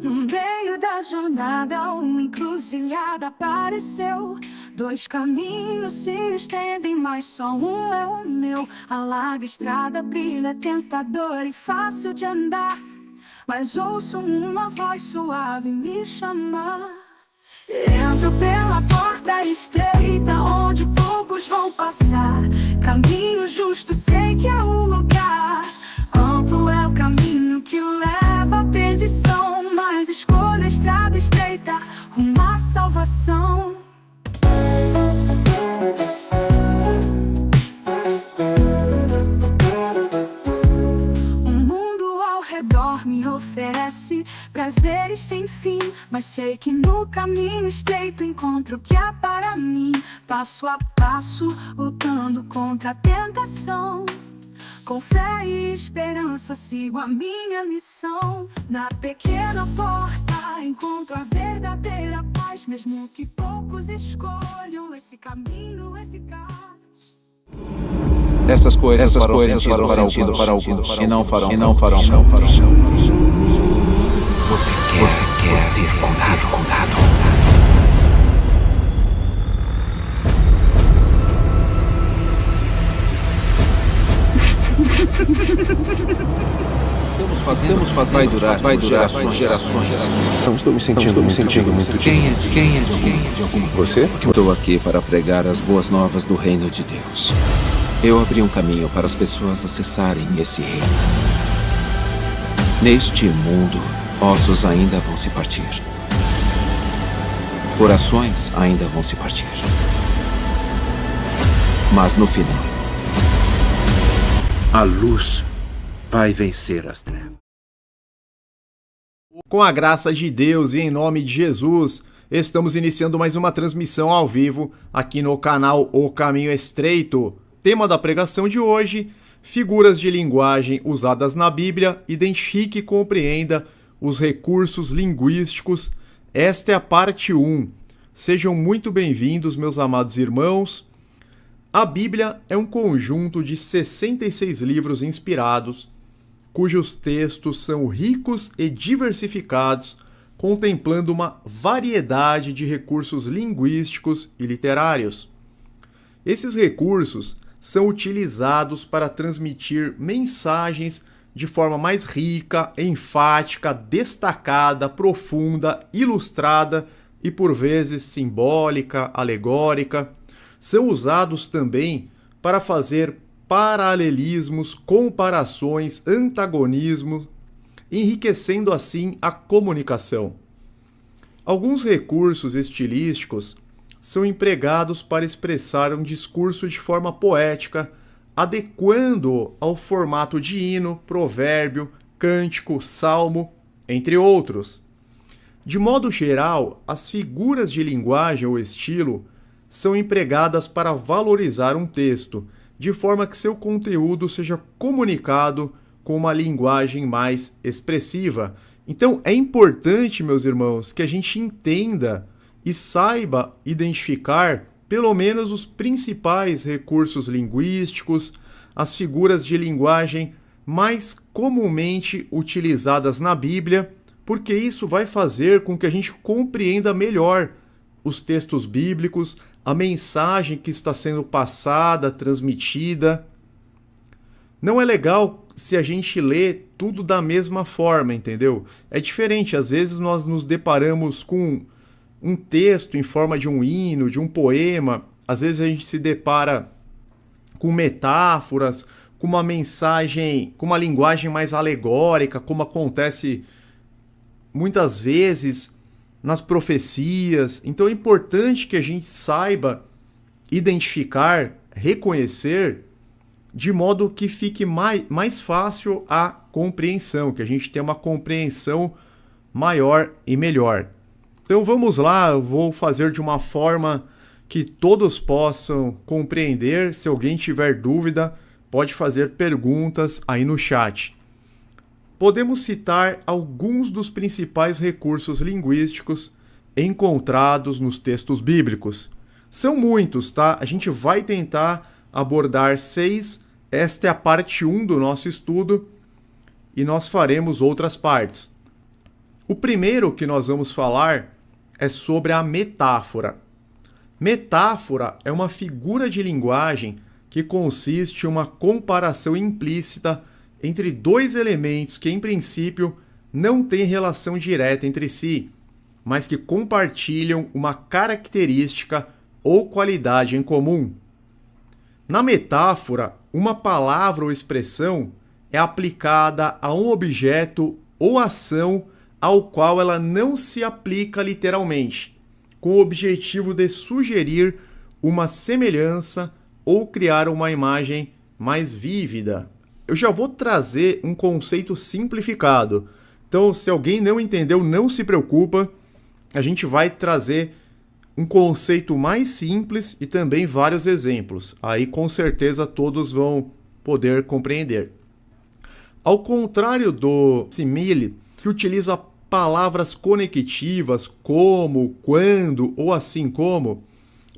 No meio da jornada, uma encruzilhada apareceu. Dois caminhos se estendem, mas só um é o meu. A larga estrada brilha, tentador e fácil de andar, mas ouço uma voz suave me chamar. Entro pela porta estreita, onde poucos vão passar. Caminho justo, sei que é o lugar. Amplo é o caminho que leva à perdição, mas escolho a estrada estreita, rumo à salvação. O mundo ao redor me oferece prazeres sem fim, mas sei que no caminho estreito encontro o que há para mim. Passo a passo, lutando contra a tentação. Com fé e esperança sigo a minha missão. Na pequena porta encontro a verdadeira paz, mesmo que poucos escolham esse caminho eficaz. Essas coisas farão sentido para alguns e não farão. Você quer ser curado. Estamos fazendo vai durar gerações. Não estou me sentindo muito Quem é de alguma Você? Estou aqui para pregar as boas novas do reino de Deus. Eu abri um caminho para as pessoas acessarem esse reino. Neste mundo, ossos ainda vão se partir. Corações ainda vão se partir. Mas no final, a luz vai vencer as trevas. Com a graça de Deus e em nome de Jesus, estamos iniciando mais uma transmissão ao vivo aqui no canal O Caminho Estreito. Tema da pregação de hoje: figuras de linguagem usadas na Bíblia, identifique e compreenda os recursos linguísticos. Esta é a parte 1. Sejam muito bem-vindos, meus amados irmãos. A Bíblia é um conjunto de 66 livros inspirados, cujos textos são ricos e diversificados, contemplando uma variedade de recursos linguísticos e literários. Esses recursos são utilizados para transmitir mensagens de forma mais rica, enfática, destacada, profunda, ilustrada e por vezes simbólica, alegórica. São usados também para fazer paralelismos, comparações, antagonismo, enriquecendo assim a comunicação. Alguns recursos estilísticos são empregados para expressar um discurso de forma poética, adequando-o ao formato de hino, provérbio, cântico, salmo, entre outros. De modo geral, as figuras de linguagem ou estilo são empregadas para valorizar um texto, de forma que seu conteúdo seja comunicado com uma linguagem mais expressiva. Então, é importante, meus irmãos, que a gente entenda e saiba identificar pelo menos os principais recursos linguísticos, as figuras de linguagem mais comumente utilizadas na Bíblia, porque isso vai fazer com que a gente compreenda melhor os textos bíblicos, a mensagem que está sendo passada, transmitida. Não é legal se a gente lê tudo da mesma forma, entendeu? É diferente, às vezes nós nos deparamos com um texto em forma de um hino, de um poema, às vezes a gente se depara com metáforas, com uma mensagem, com uma linguagem mais alegórica, como acontece muitas vezes nas profecias. Então é importante que a gente saiba identificar, reconhecer, de modo que fique mais fácil a compreensão, que a gente tenha uma compreensão maior e melhor. Então vamos lá, eu vou fazer de uma forma que todos possam compreender. Se alguém tiver dúvida, pode fazer perguntas aí no chat. Podemos citar alguns dos principais recursos linguísticos encontrados nos textos bíblicos. São muitos, tá? A gente vai tentar abordar 6. Esta é a parte 1 do nosso estudo e nós faremos outras partes. O primeiro que nós vamos falar é sobre a metáfora. Metáfora é uma figura de linguagem que consiste em uma comparação implícita entre dois elementos que, em princípio, não têm relação direta entre si, mas que compartilham uma característica ou qualidade em comum. Na metáfora, uma palavra ou expressão é aplicada a um objeto ou ação ao qual ela não se aplica literalmente, com o objetivo de sugerir uma semelhança ou criar uma imagem mais vívida. Eu já vou trazer um conceito simplificado. Então, se alguém não entendeu, não se preocupa. A gente vai trazer um conceito mais simples e também vários exemplos. Aí, com certeza, todos vão poder compreender. Ao contrário do simile, que utiliza palavras conectivas como, quando ou assim como,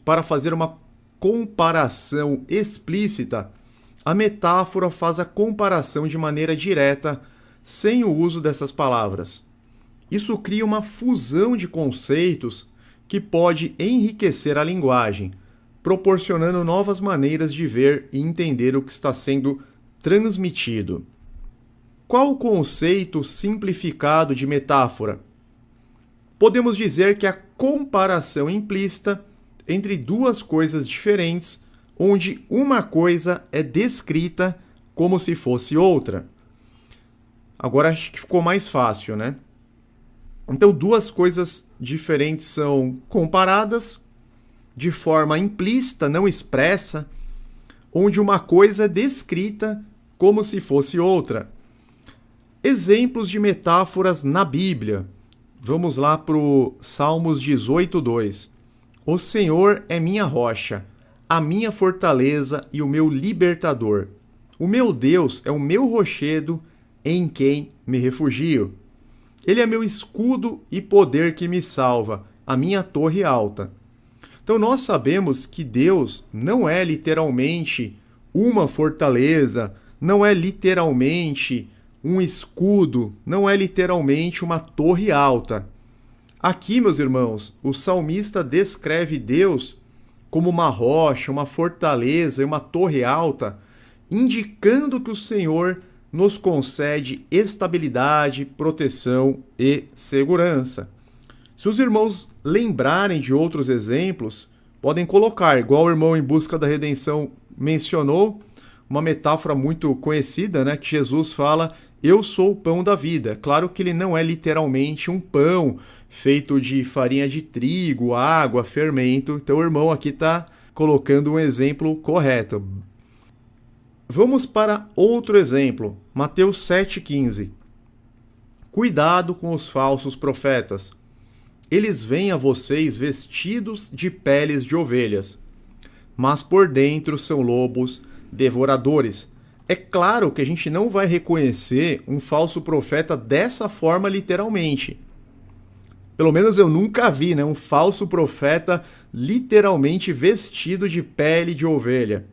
para fazer uma comparação explícita, a metáfora faz a comparação de maneira direta, sem o uso dessas palavras. Isso cria uma fusão de conceitos que pode enriquecer a linguagem, proporcionando novas maneiras de ver e entender o que está sendo transmitido. Qual o conceito simplificado de metáfora? Podemos dizer que a comparação implícita entre duas coisas diferentes, onde uma coisa é descrita como se fosse outra. Agora acho que ficou mais fácil, né? Então, duas coisas diferentes são comparadas de forma implícita, não expressa, onde uma coisa é descrita como se fosse outra. Exemplos de metáforas na Bíblia. Vamos lá para o Salmos 18:2. O Senhor é minha rocha, a minha fortaleza e o meu libertador. O meu Deus é o meu rochedo em quem me refugio. Ele é meu escudo e poder que me salva, a minha torre alta. Então nós sabemos que Deus não é literalmente uma fortaleza, não é literalmente um escudo, não é literalmente uma torre alta. Aqui, meus irmãos, o salmista descreve Deus como uma rocha, uma fortaleza e uma torre alta, indicando que o Senhor nos concede estabilidade, proteção e segurança. Se os irmãos lembrarem de outros exemplos, podem colocar, igual o irmão Em Busca da Redenção mencionou, uma metáfora muito conhecida, né, que Jesus fala: eu sou o pão da vida. Claro que ele não é literalmente um pão feito de farinha de trigo, água, fermento. Então o irmão aqui está colocando um exemplo correto. Vamos para outro exemplo, Mateus 7,15. Cuidado com os falsos profetas. Eles vêm a vocês vestidos de peles de ovelhas, mas por dentro são lobos devoradores. É claro que a gente não vai reconhecer um falso profeta dessa forma literalmente. Pelo menos eu nunca vi, né, um falso profeta literalmente vestido de pele de ovelha.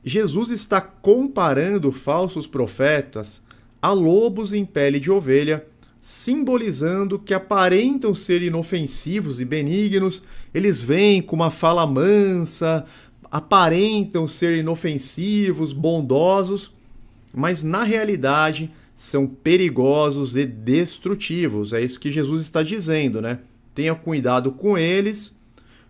Jesus está comparando falsos profetas a lobos em pele de ovelha, simbolizando que aparentam ser inofensivos e benignos, eles vêm com uma fala mansa, aparentam ser inofensivos, bondosos, mas na realidade são perigosos e destrutivos. É isso que Jesus está dizendo, né? Tenha cuidado com eles,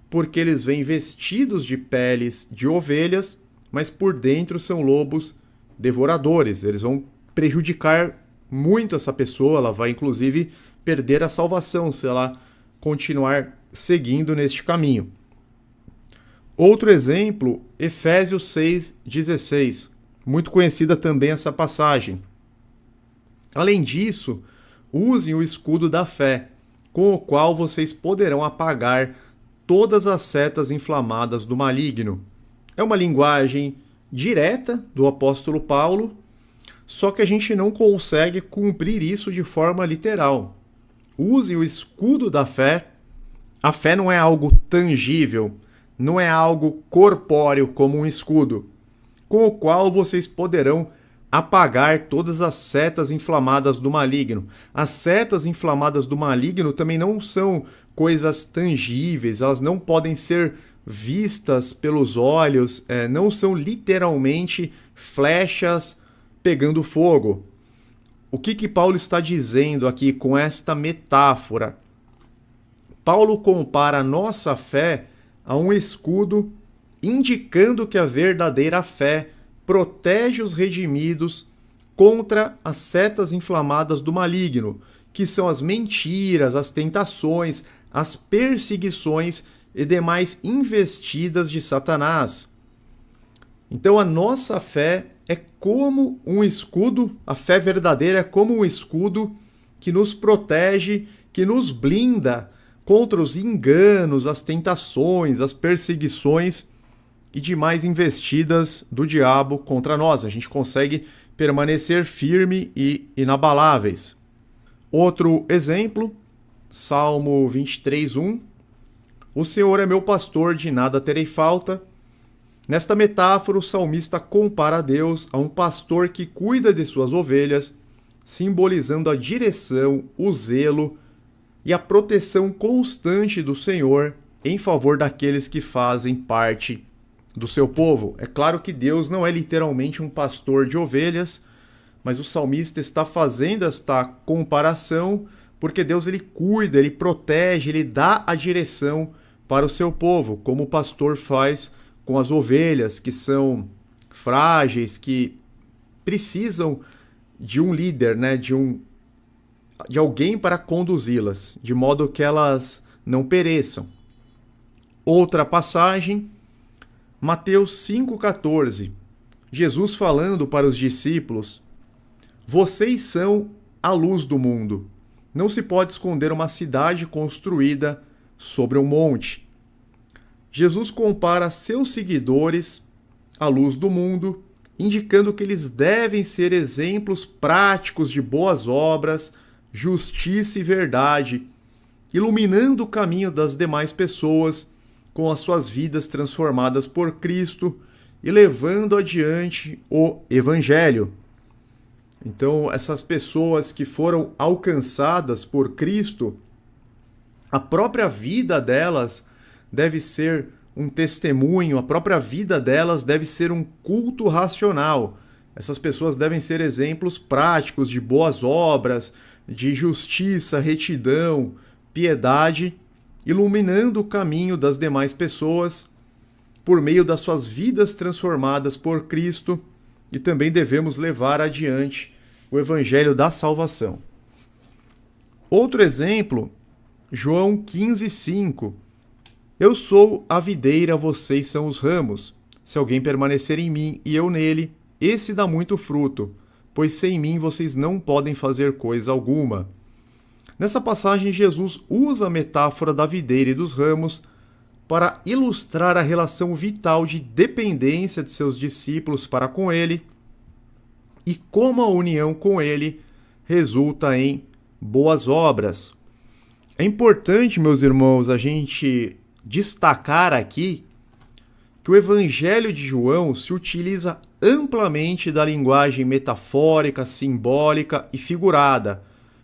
porque eles vêm vestidos de peles de ovelhas, mas por dentro são lobos devoradores. Eles vão prejudicar muito essa pessoa, ela vai inclusive perder a salvação se ela continuar seguindo neste caminho. Outro exemplo, Efésios 6,16. Muito conhecida também essa passagem. Além disso, usem o escudo da fé, com o qual vocês poderão apagar todas as setas inflamadas do maligno. É uma linguagem direta do apóstolo Paulo, só que a gente não consegue cumprir isso de forma literal. Usem o escudo da fé. A fé não é algo tangível, não é algo corpóreo como um escudo, com o qual vocês poderão apagar todas as setas inflamadas do maligno. As setas inflamadas do maligno também não são coisas tangíveis, elas não podem ser vistas pelos olhos, não são literalmente flechas pegando fogo. O que Paulo está dizendo aqui com esta metáfora? Paulo compara a nossa fé a um escudo, indicando que a verdadeira fé protege os redimidos contra as setas inflamadas do maligno, que são as mentiras, as tentações, as perseguições e demais investidas de Satanás. Então a nossa fé é como um escudo, a fé verdadeira é como um escudo que nos protege, que nos blinda contra os enganos, as tentações, as perseguições e demais investidas do diabo contra nós. A gente consegue permanecer firme e inabaláveis. Outro exemplo, Salmo 23:1. O Senhor é meu pastor, de nada terei falta. Nesta metáfora, o salmista compara a Deus a um pastor que cuida de suas ovelhas, simbolizando a direção, o zelo e a proteção constante do Senhor em favor daqueles que fazem parte do seu povo. É claro que Deus não é literalmente um pastor de ovelhas, mas o salmista está fazendo esta comparação porque Deus ele cuida, ele protege, ele dá a direção para o seu povo, como o pastor faz com as ovelhas que são frágeis, que precisam de um líder, né, de alguém para conduzi-las, de modo que elas não pereçam. Outra passagem, Mateus 5,14. Jesus falando para os discípulos: vocês são a luz do mundo. Não se pode esconder uma cidade construída sobre um monte. Jesus compara seus seguidores à luz do mundo, indicando que eles devem ser exemplos práticos de boas obras, justiça e verdade, iluminando o caminho das demais pessoas com as suas vidas transformadas por Cristo e levando adiante o Evangelho. Então, essas pessoas que foram alcançadas por Cristo, a própria vida delas deve ser um testemunho, a própria vida delas deve ser um culto racional. Essas pessoas devem ser exemplos práticos de boas obras, de justiça, retidão, piedade, iluminando o caminho das demais pessoas por meio das suas vidas transformadas por Cristo, e também devemos levar adiante o evangelho da salvação. Outro exemplo, João 15:5. Eu sou a videira, vocês são os ramos. Se alguém permanecer em mim e eu nele, esse dá muito fruto, pois sem mim vocês não podem fazer coisa alguma. Nessa passagem, Jesus usa a metáfora da videira e dos ramos para ilustrar a relação vital de dependência de seus discípulos para com ele e como a união com ele resulta em boas obras. É importante, meus irmãos, a gente destacar aqui que o Evangelho de João se utiliza amplamente da linguagem metafórica, simbólica e figurada,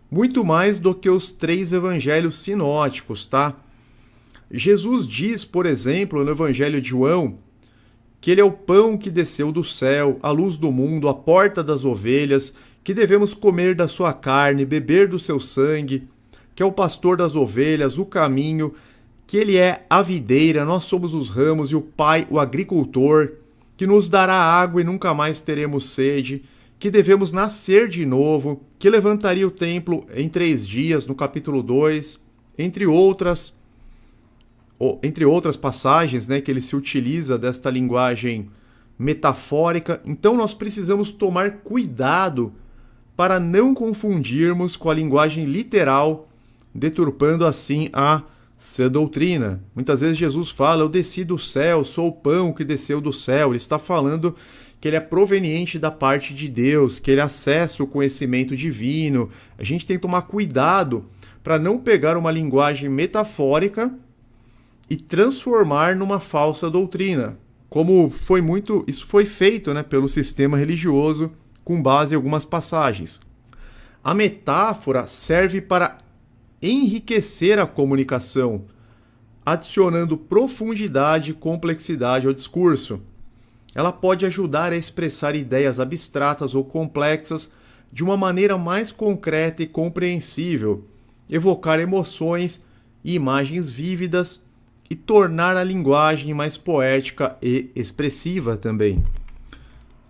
muito mais do que os 3 evangelhos sinóticos, tá? Jesus diz, por exemplo, no Evangelho de João, que ele é o pão que desceu do céu, a luz do mundo, a porta das ovelhas, que devemos comer da sua carne, beber do seu sangue, que é o pastor das ovelhas, o caminho, que ele é a videira, nós somos os ramos e o Pai, o agricultor, que nos dará água e nunca mais teremos sede, que devemos nascer de novo, que levantaria o templo em 3 dias, no capítulo 2, entre outras passagens, né, que ele se utiliza desta linguagem metafórica. Então nós precisamos tomar cuidado para não confundirmos com a linguagem literal, deturpando assim a sã doutrina. Muitas vezes Jesus fala: eu desci do céu, sou o pão que desceu do céu. Ele está falando que ele é proveniente da parte de Deus, que ele acessa o conhecimento divino. A gente tem que tomar cuidado para não pegar uma linguagem metafórica e transformar numa falsa doutrina, como isso foi feito, né, pelo sistema religioso com base em algumas passagens. A metáfora serve para enriquecer a comunicação, adicionando profundidade e complexidade ao discurso. Ela pode ajudar a expressar ideias abstratas ou complexas de uma maneira mais concreta e compreensível, evocar emoções e imagens vívidas e tornar a linguagem mais poética e expressiva também.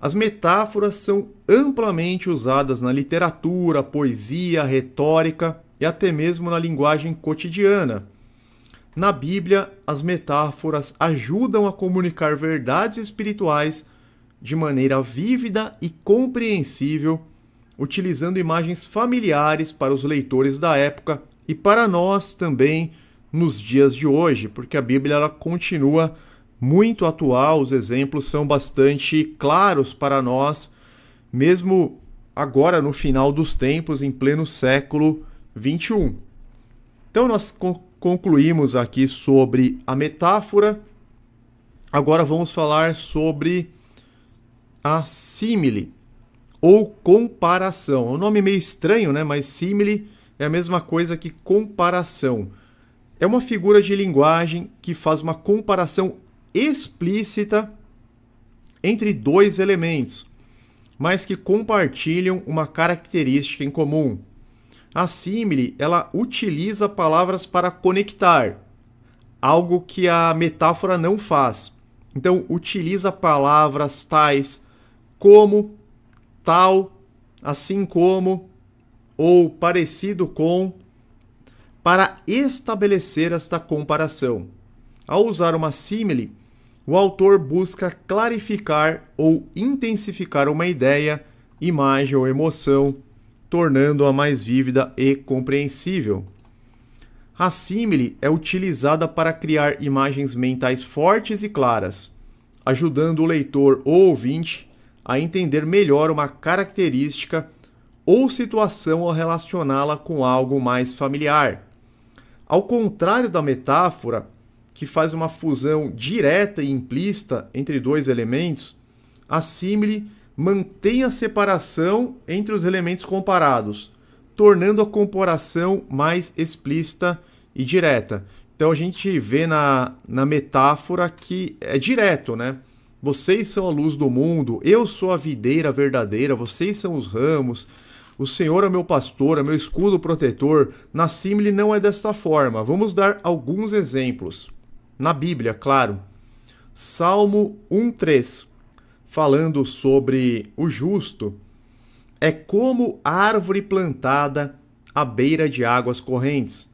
As metáforas são amplamente usadas na literatura, poesia, retórica e até mesmo na linguagem cotidiana. Na Bíblia, as metáforas ajudam a comunicar verdades espirituais de maneira vívida e compreensível, utilizando imagens familiares para os leitores da época e para nós também nos dias de hoje, porque a Bíblia ela continua muito atual, os exemplos são bastante claros para nós, mesmo agora no final dos tempos, em pleno século XXI. Então nós concluímos aqui sobre a metáfora. Agora vamos falar sobre a símile ou comparação. É um nome meio estranho, né? Mas símile é a mesma coisa que comparação. É uma figura de linguagem que faz uma comparação explícita entre dois elementos, mas que compartilham uma característica em comum. A símile, ela utiliza palavras para conectar, algo que a metáfora não faz. Então, utiliza palavras tais como, tal, assim como, ou parecido com, para estabelecer esta comparação. Ao usar uma símile, o autor busca clarificar ou intensificar uma ideia, imagem ou emoção, tornando-a mais vívida e compreensível. A símile é utilizada para criar imagens mentais fortes e claras, ajudando o leitor ou ouvinte a entender melhor uma característica ou situação ao relacioná-la com algo mais familiar. Ao contrário da metáfora, que faz uma fusão direta e implícita entre dois elementos, a símile mantém a separação entre os elementos comparados, tornando a comparação mais explícita e direta. Então a gente vê na metáfora que é direto, né? Vocês são a luz do mundo, eu sou a videira verdadeira, vocês são os ramos, o Senhor é meu pastor, é meu escudo protetor. Na símile não é desta forma. Vamos dar alguns exemplos. Na Bíblia, claro. Salmo 1:3, falando sobre o justo, é como árvore plantada à beira de águas correntes.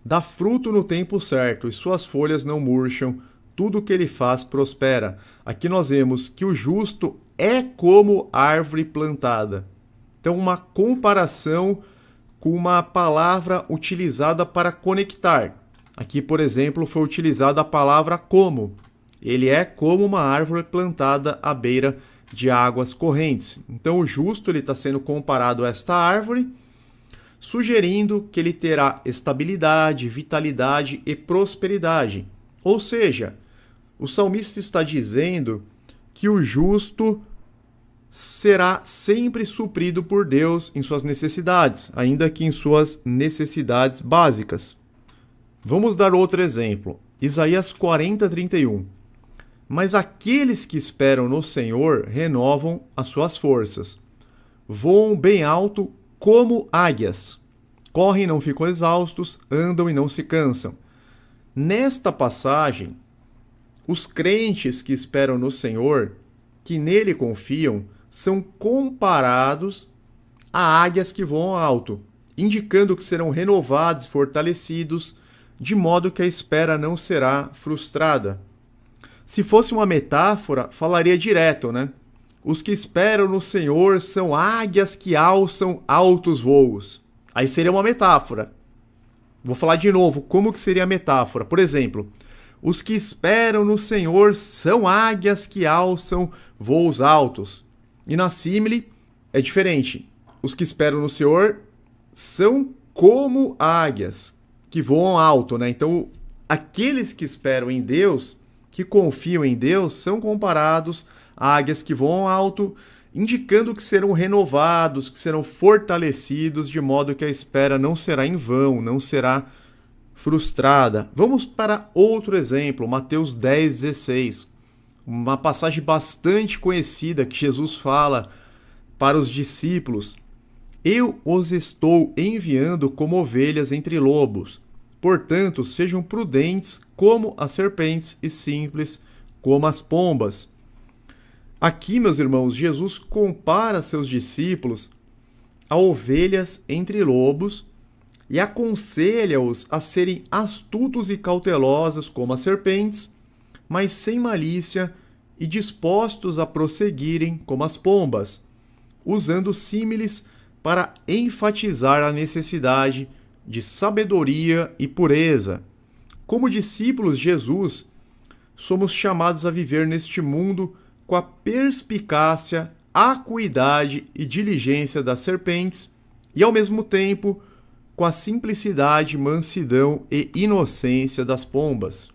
Dá fruto no tempo certo e suas folhas não murcham, tudo o que ele faz prospera. Aqui nós vemos que o justo é como árvore plantada. Então, uma comparação com uma palavra utilizada para conectar. Aqui, por exemplo, foi utilizada a palavra como. Ele é como uma árvore plantada à beira de águas correntes. Então, o justo está sendo comparado a esta árvore, sugerindo que ele terá estabilidade, vitalidade e prosperidade. Ou seja, o salmista está dizendo que o justo será sempre suprido por Deus em suas necessidades, ainda que em suas necessidades básicas. Vamos dar outro exemplo. Isaías 40:31. Mas aqueles que esperam no Senhor renovam as suas forças. Voam bem alto como águias. Correm e não ficam exaustos, andam e não se cansam. Nesta passagem, os crentes que esperam no Senhor, que nele confiam, são comparados a águias que voam alto, indicando que serão renovados e fortalecidos, de modo que a espera não será frustrada. Se fosse uma metáfora, falaria direto, né? Os que esperam no Senhor são águias que alçam altos voos. Aí seria uma metáfora. Vou falar de novo, como que seria a metáfora? Por exemplo, os que esperam no Senhor são águias que alçam voos altos. E na símile é diferente. Os que esperam no Senhor são como águias que voam alto, né? Então, aqueles que esperam em Deus, que confiam em Deus, são comparados a águias que voam alto indicando que serão renovados, que serão fortalecidos, de modo que a espera não será em vão, não será frustrada. Vamos para outro exemplo, Mateus 10:16, uma passagem bastante conhecida que Jesus fala para os discípulos: eu os estou enviando como ovelhas entre lobos. Portanto, sejam prudentes como as serpentes e simples como as pombas. Aqui, meus irmãos, Jesus compara seus discípulos a ovelhas entre lobos e aconselha-os a serem astutos e cautelosos como as serpentes, mas sem malícia e dispostos a prosseguirem como as pombas, usando símiles para enfatizar a necessidade de sabedoria e pureza. Como discípulos de Jesus, somos chamados a viver neste mundo com a perspicácia, acuidade e diligência das serpentes e, ao mesmo tempo, com a simplicidade, mansidão e inocência das pombas.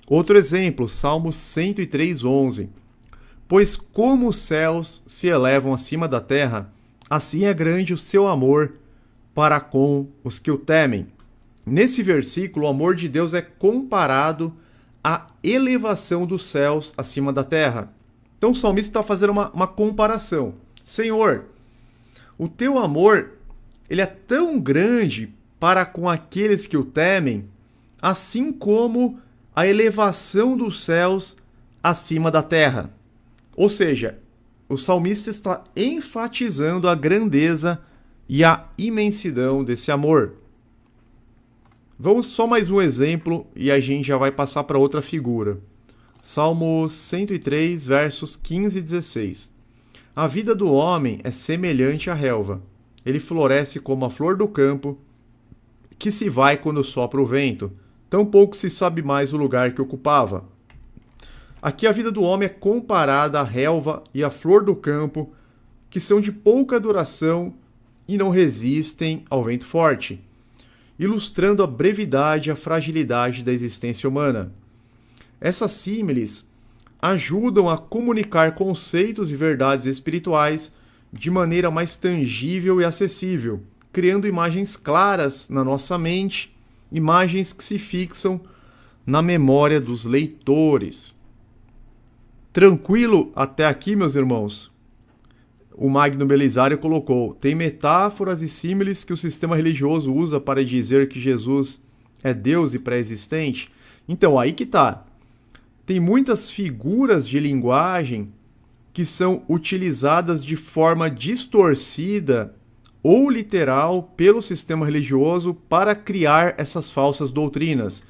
Outro exemplo, Salmos 103:11. Pois como os céus se elevam acima da terra, assim é grande o seu amor para com os que o temem. Nesse versículo, o amor de Deus é comparado à elevação dos céus acima da terra. Então o salmista está fazendo uma comparação. Senhor, o teu amor ele é tão grande para com aqueles que o temem, assim como a elevação dos céus acima da terra. Ou seja, o salmista está enfatizando a grandeza e a imensidão desse amor. Vamos só mais um exemplo e a gente já vai passar para outra figura. Salmo 103, versos 15 e 16. A vida do homem é semelhante à relva. Ele floresce como a flor do campo, que se vai quando sopra o vento. Tampouco se sabe mais o lugar que ocupava. Aqui a vida do homem é comparada à relva e à flor do campo, que são de pouca duração e não resistem ao vento forte, ilustrando a brevidade e a fragilidade da existência humana. Essas símiles ajudam a comunicar conceitos e verdades espirituais de maneira mais tangível e acessível, criando imagens claras na nossa mente, imagens que se fixam na memória dos leitores. Tranquilo até aqui, meus irmãos? O Magno Belisário colocou: tem metáforas e símiles que o sistema religioso usa para dizer que Jesus é Deus e pré-existente? Então, aí que tá. Tem muitas figuras de linguagem que são utilizadas de forma distorcida ou literal pelo sistema religioso para criar essas falsas doutrinas.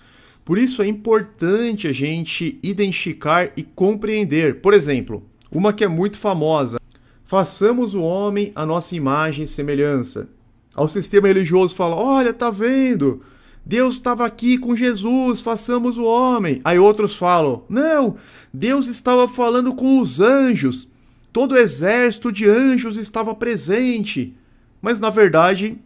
Por isso é importante a gente identificar e compreender. Por exemplo, uma que é muito famosa: façamos o homem a nossa imagem e semelhança. Ao sistema religioso fala: olha, tá vendo? Deus estava aqui com Jesus, façamos o homem. Aí outros falam: não, Deus estava falando com os anjos. Todo o exército de anjos estava presente. Mas, na verdade,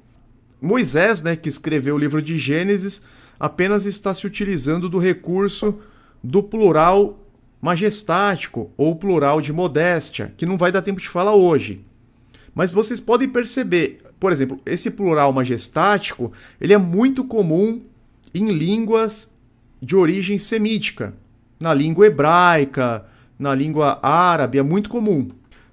Moisés, que escreveu o livro de Gênesis, apenas está se utilizando do recurso do plural majestático ou plural de modéstia, que não vai dar tempo de falar hoje. Mas vocês podem perceber, por exemplo, esse plural majestático, ele é muito comum em línguas de origem semítica. Na língua hebraica, na língua árabe, é muito comum.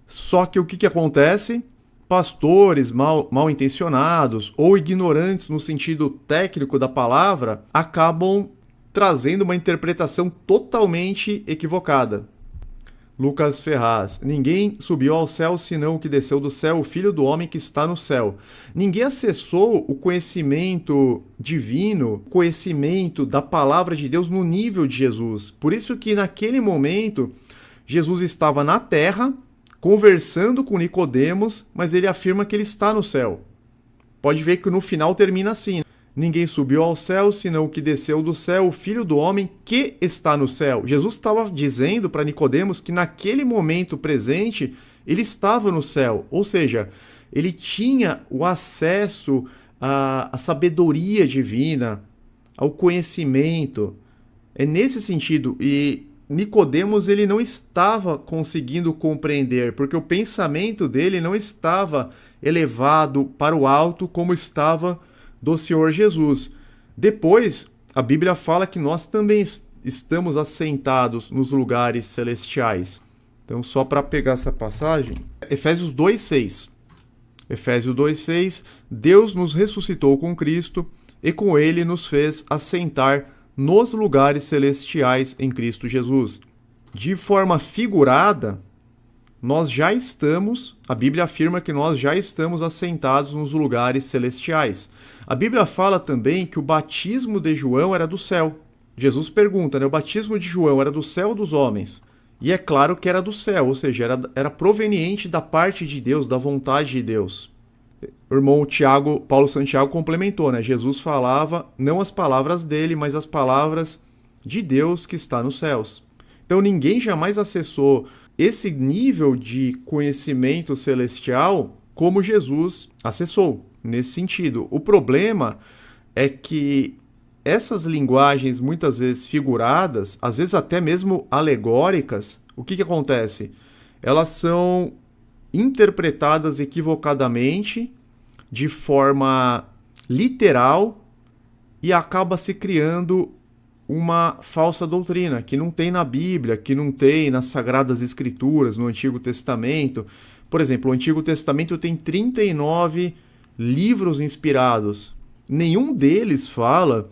Só que o que acontece? Pastores mal intencionados ou ignorantes no sentido técnico da palavra acabam trazendo uma interpretação totalmente equivocada. Lucas Ferraz: ninguém subiu ao céu senão o que desceu do céu, o Filho do Homem que está no céu. Ninguém acessou o conhecimento divino, o conhecimento da palavra de Deus no nível de Jesus. Por isso que naquele momento Jesus estava na terra, conversando com Nicodemos, mas ele afirma que ele está no céu. Pode ver que no final termina assim: ninguém subiu ao céu, senão o que desceu do céu, o Filho do Homem que está no céu. Jesus estava dizendo para Nicodemos que naquele momento presente ele estava no céu, ou seja, ele tinha o acesso à sabedoria divina, ao conhecimento. É nesse sentido, e Nicodemos ele não estava conseguindo compreender, porque o pensamento dele não estava elevado para o alto como estava do Senhor Jesus. Depois, a Bíblia fala que nós também estamos assentados nos lugares celestiais. Então, só para pegar essa passagem, Efésios 2:6. Efésios 2:6, Deus nos ressuscitou com Cristo e com ele nos fez assentar nos lugares celestiais em Cristo Jesus. De forma figurada, nós já estamos, a Bíblia afirma que nós já estamos assentados nos lugares celestiais. A Bíblia fala também que o batismo de João era do céu. Jesus pergunta, né, o batismo de João era do céu ou dos homens? E é claro que era do céu, ou seja, era proveniente da parte de Deus, da vontade de Deus. O irmão Paulo Santiago complementou, né? Jesus falava não as palavras dele, mas as palavras de Deus que está nos céus. Então ninguém jamais acessou esse nível de conhecimento celestial como Jesus acessou, nesse sentido. O problema é que essas linguagens muitas vezes figuradas, às vezes até mesmo alegóricas, o que acontece? Elas são interpretadas equivocadamente, de forma literal, e acaba se criando uma falsa doutrina que não tem na Bíblia, que não tem nas Sagradas Escrituras, no Antigo Testamento. Por exemplo, o Antigo Testamento tem 39 livros inspirados. Nenhum deles fala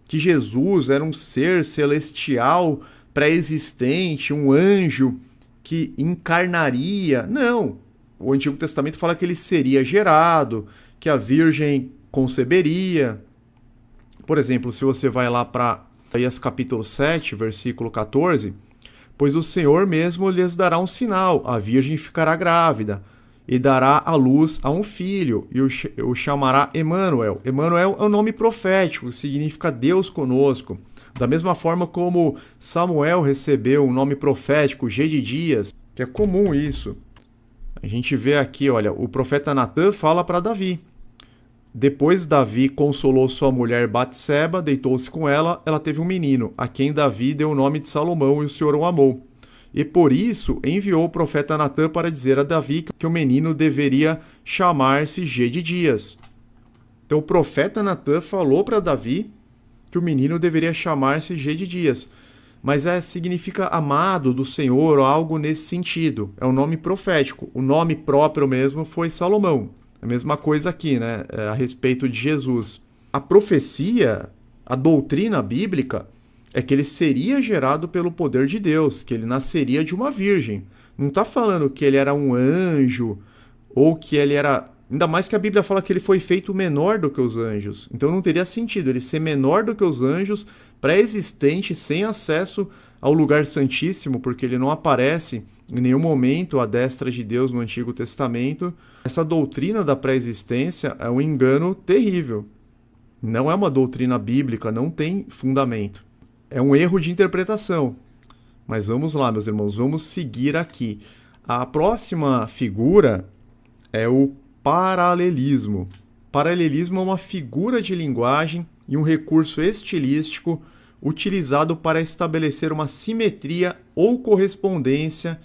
que Jesus era um ser celestial pré-existente, um anjo que encarnaria. Não. O Antigo Testamento fala que ele seria gerado, que a Virgem conceberia. Por exemplo, se você vai lá para Isaías capítulo 7, versículo 14, pois o Senhor mesmo lhes dará um sinal, a Virgem ficará grávida, e dará à luz a um filho, e o chamará Emanuel. Emanuel é um nome profético, que significa Deus conosco. Da mesma forma como Samuel recebeu um nome profético, Gedidias, que é comum isso. A gente vê aqui, olha, o profeta Natã fala para Davi. Depois Davi consolou sua mulher Batseba, deitou-se com ela, ela teve um menino, a quem Davi deu o nome de Salomão e o Senhor o amou. E por isso enviou o profeta Natã para dizer a Davi que o menino deveria chamar-se Gedidias. Então o profeta Natã falou para Davi que o menino deveria chamar-se Gedidias. Mas significa amado do Senhor ou algo nesse sentido. É um nome profético. O nome próprio mesmo foi Salomão. A mesma coisa aqui, né? A respeito de Jesus. A profecia, a doutrina bíblica, é que ele seria gerado pelo poder de Deus, que ele nasceria de uma virgem. Não está falando que ele era um anjo, ou que ele era... Ainda mais que a Bíblia fala que ele foi feito menor do que os anjos. Então não teria sentido ele ser menor do que os anjos, pré-existente, sem acesso ao lugar santíssimo, porque ele não aparece em nenhum momento à destra de Deus no Antigo Testamento. Essa doutrina da pré-existência é um engano terrível. Não é uma doutrina bíblica, não tem fundamento. É um erro de interpretação. Mas vamos lá, meus irmãos, vamos seguir aqui. A próxima figura é o paralelismo. Paralelismo é uma figura de linguagem e um recurso estilístico utilizado para estabelecer uma simetria ou correspondência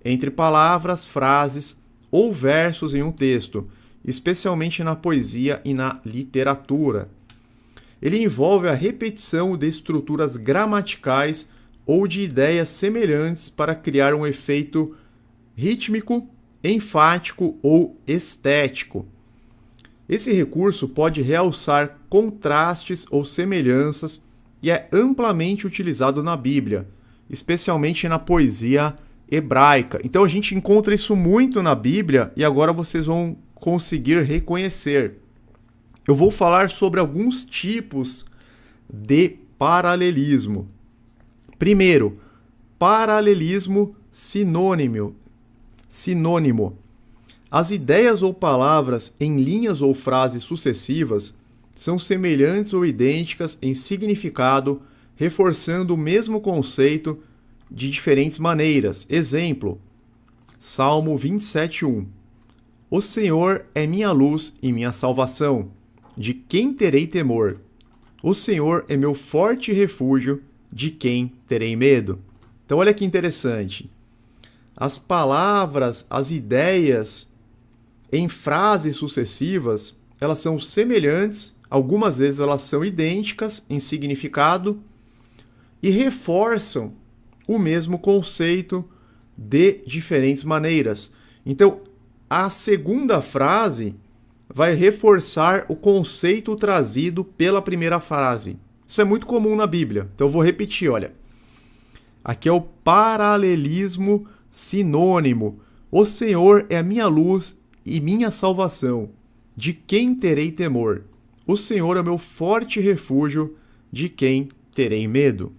entre palavras, frases ou versos em um texto, especialmente na poesia e na literatura. Ele envolve a repetição de estruturas gramaticais ou de ideias semelhantes para criar um efeito rítmico, enfático ou estético. Esse recurso pode realçar contrastes ou semelhanças e é amplamente utilizado na Bíblia, especialmente na poesia hebraica. Então a gente encontra isso muito na Bíblia e agora vocês vão conseguir reconhecer. Eu vou falar sobre alguns tipos de paralelismo. Primeiro, paralelismo sinônimo. As ideias ou palavras em linhas ou frases sucessivas são semelhantes ou idênticas em significado, reforçando o mesmo conceito de diferentes maneiras. Exemplo, Salmo 27:1. O Senhor é minha luz e minha salvação. De quem terei temor? O Senhor é meu forte refúgio. De quem terei medo? Então olha que interessante. As palavras, as ideias em frases sucessivas, elas são semelhantes, algumas vezes elas são idênticas em significado e reforçam o mesmo conceito de diferentes maneiras. Então, a segunda frase vai reforçar o conceito trazido pela primeira frase. Isso é muito comum na Bíblia. Então eu vou repetir, olha. Aqui é o paralelismo sinônimo. O Senhor é a minha luz e minha salvação. De quem terei temor? O Senhor é o meu forte refúgio. De quem terei medo?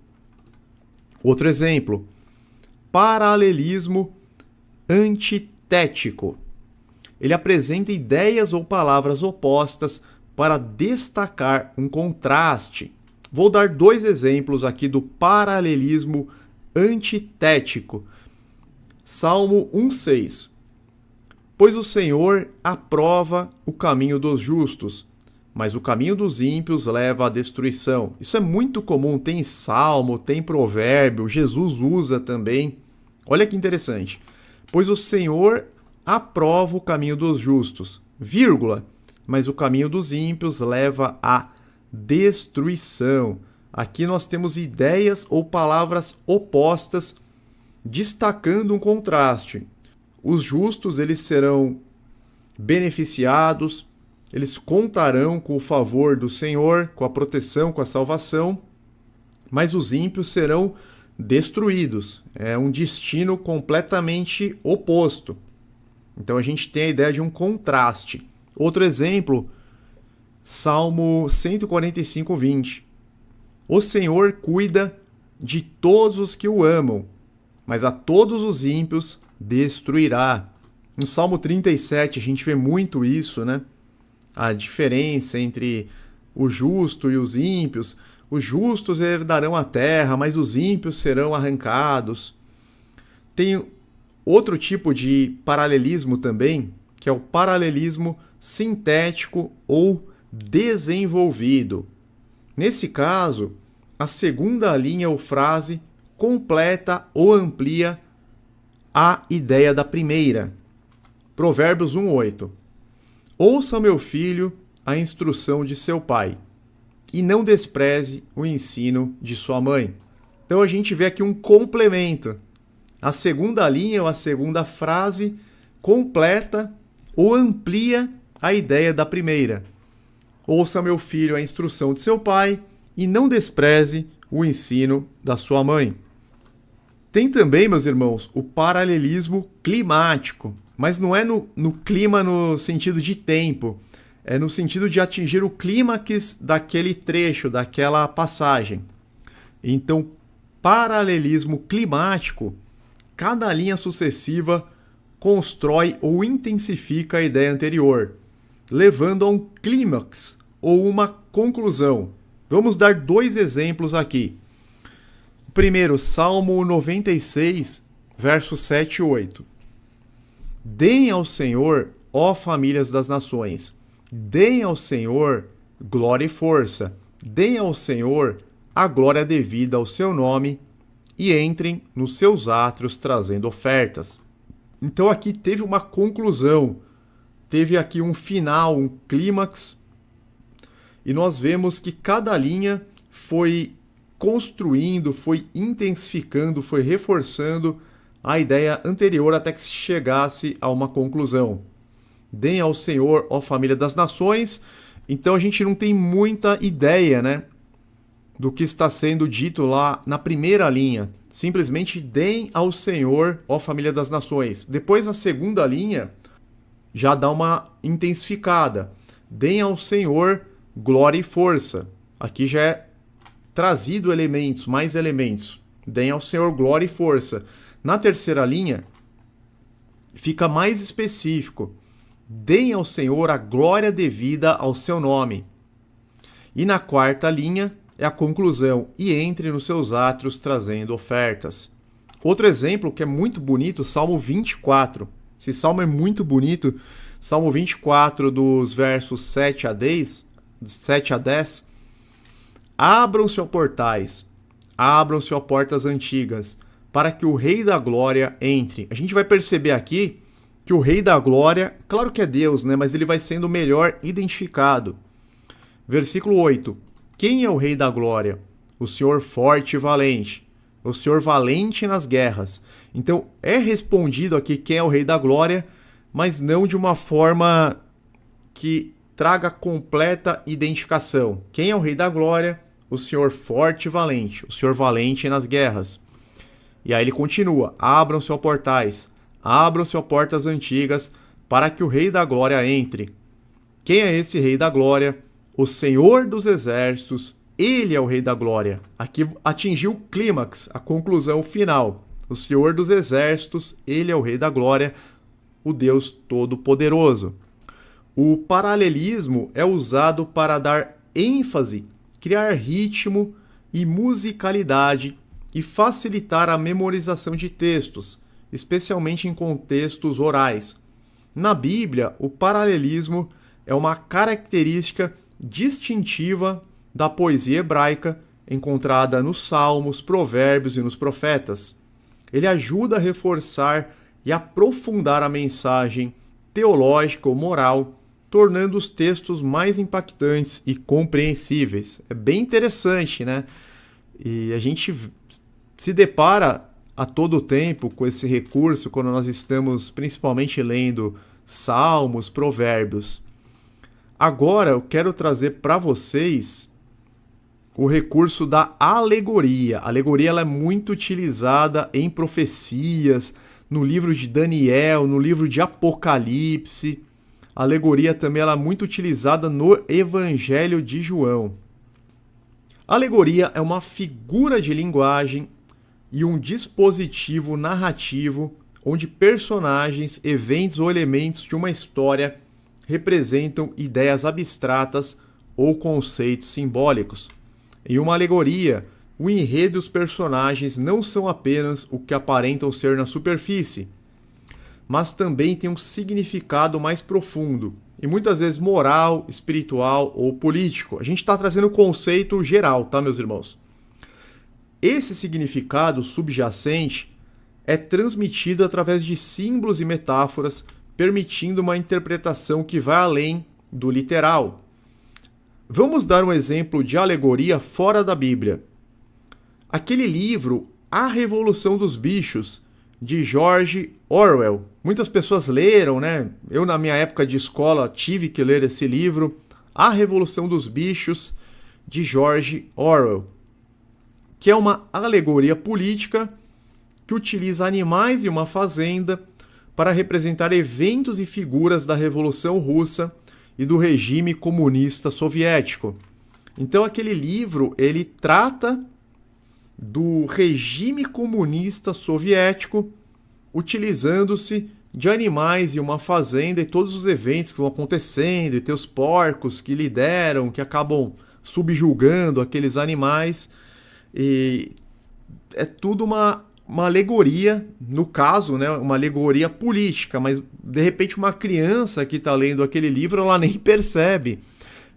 Outro exemplo. Paralelismo antitético. Ele apresenta ideias ou palavras opostas para destacar um contraste. Vou dar 2 exemplos aqui do paralelismo antitético. Salmo 1,6. Pois o Senhor aprova o caminho dos justos, mas o caminho dos ímpios leva à destruição. Isso é muito comum, tem salmo, tem provérbio, Jesus usa também. Olha que interessante. Pois o Senhor aprova o caminho dos justos, vírgula, mas o caminho dos ímpios leva à destruição. Aqui nós temos ideias ou palavras opostas destacando um contraste. Os justos, eles serão beneficiados, eles contarão com o favor do Senhor, com a proteção, com a salvação, mas os ímpios serão destruídos. É um destino completamente oposto. Então a gente tem a ideia de um contraste. Outro exemplo, Salmo 145, 20. O Senhor cuida de todos os que o amam, mas a todos os ímpios destruirá. No Salmo 37 a gente vê muito isso, né? A diferença entre o justo e os ímpios. Os justos herdarão a terra, mas os ímpios serão arrancados. Tem outro tipo de paralelismo também, que é o paralelismo sintético ou desenvolvido. Nesse caso, a segunda linha ou frase completa ou amplia a ideia da primeira. Provérbios 1:8. Ouça, meu filho, a instrução de seu pai, e não despreze o ensino de sua mãe. Então a gente vê aqui um complemento. A segunda linha ou a segunda frase completa ou amplia a ideia da primeira. Ouça, meu filho, a instrução de seu pai e não despreze o ensino da sua mãe. Tem também, meus irmãos, o paralelismo climático, mas não é no clima no sentido de tempo, é no sentido de atingir o clímax daquele trecho, daquela passagem. Então, paralelismo climático, cada linha sucessiva constrói ou intensifica a ideia anterior, levando a um clímax ou uma conclusão. Vamos dar 2 exemplos aqui. Primeiro, Salmo 96, versos 7 e 8. Deem ao Senhor, ó famílias das nações, deem ao Senhor glória e força, deem ao Senhor a glória devida ao seu nome e entrem nos seus átrios trazendo ofertas. Então aqui teve uma conclusão, teve aqui um final, um clímax, e nós vemos que cada linha foi construindo, foi intensificando, foi reforçando a ideia anterior até que se chegasse a uma conclusão. Deem ao Senhor, ó família das nações. Então a gente não tem muita ideia, né, do que está sendo dito lá na primeira linha. Simplesmente deem ao Senhor, ó família das nações. Depois na segunda linha já dá uma intensificada. Deem ao Senhor glória e força. Aqui já é trazido elementos, mais elementos. Deem ao Senhor glória e força. Na terceira linha, fica mais específico. Deem ao Senhor a glória devida ao seu nome. E na quarta linha, é a conclusão. E entre nos seus átrios trazendo ofertas. Outro exemplo que é muito bonito, Salmo 24. Esse salmo é muito bonito. Salmo 24, dos versos 7 a 10. Abram-se, ó portais, abram-se, ó portas antigas, para que o Rei da Glória entre. A gente vai perceber aqui que o Rei da Glória, claro que é Deus, né? Mas ele vai sendo melhor identificado. Versículo 8. Quem é o Rei da Glória? O Senhor forte e valente. O Senhor valente nas guerras. Então, é respondido aqui quem é o Rei da Glória, mas não de uma forma que traga completa identificação. Quem é o Rei da Glória? O Senhor forte e valente. O Senhor valente nas guerras. E aí ele continua. Abram-se, ó portais. Abram-se, ó portas antigas, para que o Rei da Glória entre. Quem é esse Rei da Glória? O Senhor dos Exércitos. Ele é o Rei da Glória. Aqui atingiu o clímax, a conclusão final. O Senhor dos Exércitos, ele é o Rei da Glória, o Deus Todo-Poderoso. O paralelismo é usado para dar ênfase, criar ritmo e musicalidade e facilitar a memorização de textos, especialmente em contextos orais. Na Bíblia, o paralelismo é uma característica distintiva da poesia hebraica encontrada nos Salmos, Provérbios e nos Profetas. Ele ajuda a reforçar e aprofundar a mensagem teológica ou moral, tornando os textos mais impactantes e compreensíveis. É bem interessante, né? E a gente se depara a todo tempo com esse recurso quando nós estamos principalmente lendo Salmos, Provérbios. Agora eu quero trazer para vocês o recurso da alegoria. A alegoria ela é muito utilizada em profecias, no livro de Daniel, no livro de Apocalipse. A alegoria também ela é muito utilizada no Evangelho de João. A alegoria é uma figura de linguagem e um dispositivo narrativo onde personagens, eventos ou elementos de uma história representam ideias abstratas ou conceitos simbólicos. Em uma alegoria, o enredo e os personagens não são apenas o que aparentam ser na superfície, mas também têm um significado mais profundo, e muitas vezes moral, espiritual ou político. A gente está trazendo o conceito geral, tá, meus irmãos? Esse significado subjacente é transmitido através de símbolos e metáforas, permitindo uma interpretação que vai além do literal. Vamos dar um exemplo de alegoria fora da Bíblia. Aquele livro, A Revolução dos Bichos, de George Orwell. Muitas pessoas leram, né? Eu, na minha época de escola, tive que ler esse livro, A Revolução dos Bichos, de George Orwell, que é uma alegoria política que utiliza animais e uma fazenda para representar eventos e figuras da Revolução Russa e do regime comunista soviético. Então aquele livro, ele trata do regime comunista soviético, utilizando-se de animais e uma fazenda e todos os eventos que vão acontecendo, e tem os porcos que lideram, que acabam subjugando aqueles animais, e é tudo uma alegoria, no caso, né, uma alegoria política, mas de repente uma criança que está lendo aquele livro, ela nem percebe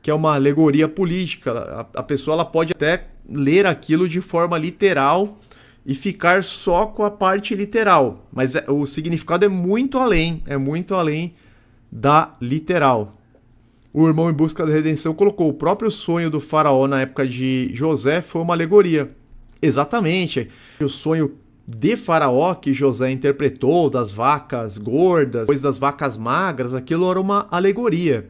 que é uma alegoria política. A pessoa ela pode até ler aquilo de forma literal e ficar só com a parte literal, mas o significado é muito além da literal. O Irmão em Busca da Redenção colocou: o próprio sonho do faraó na época de José foi uma alegoria. Exatamente, o sonho de faraó que José interpretou, das vacas gordas, depois das vacas magras, aquilo era uma alegoria.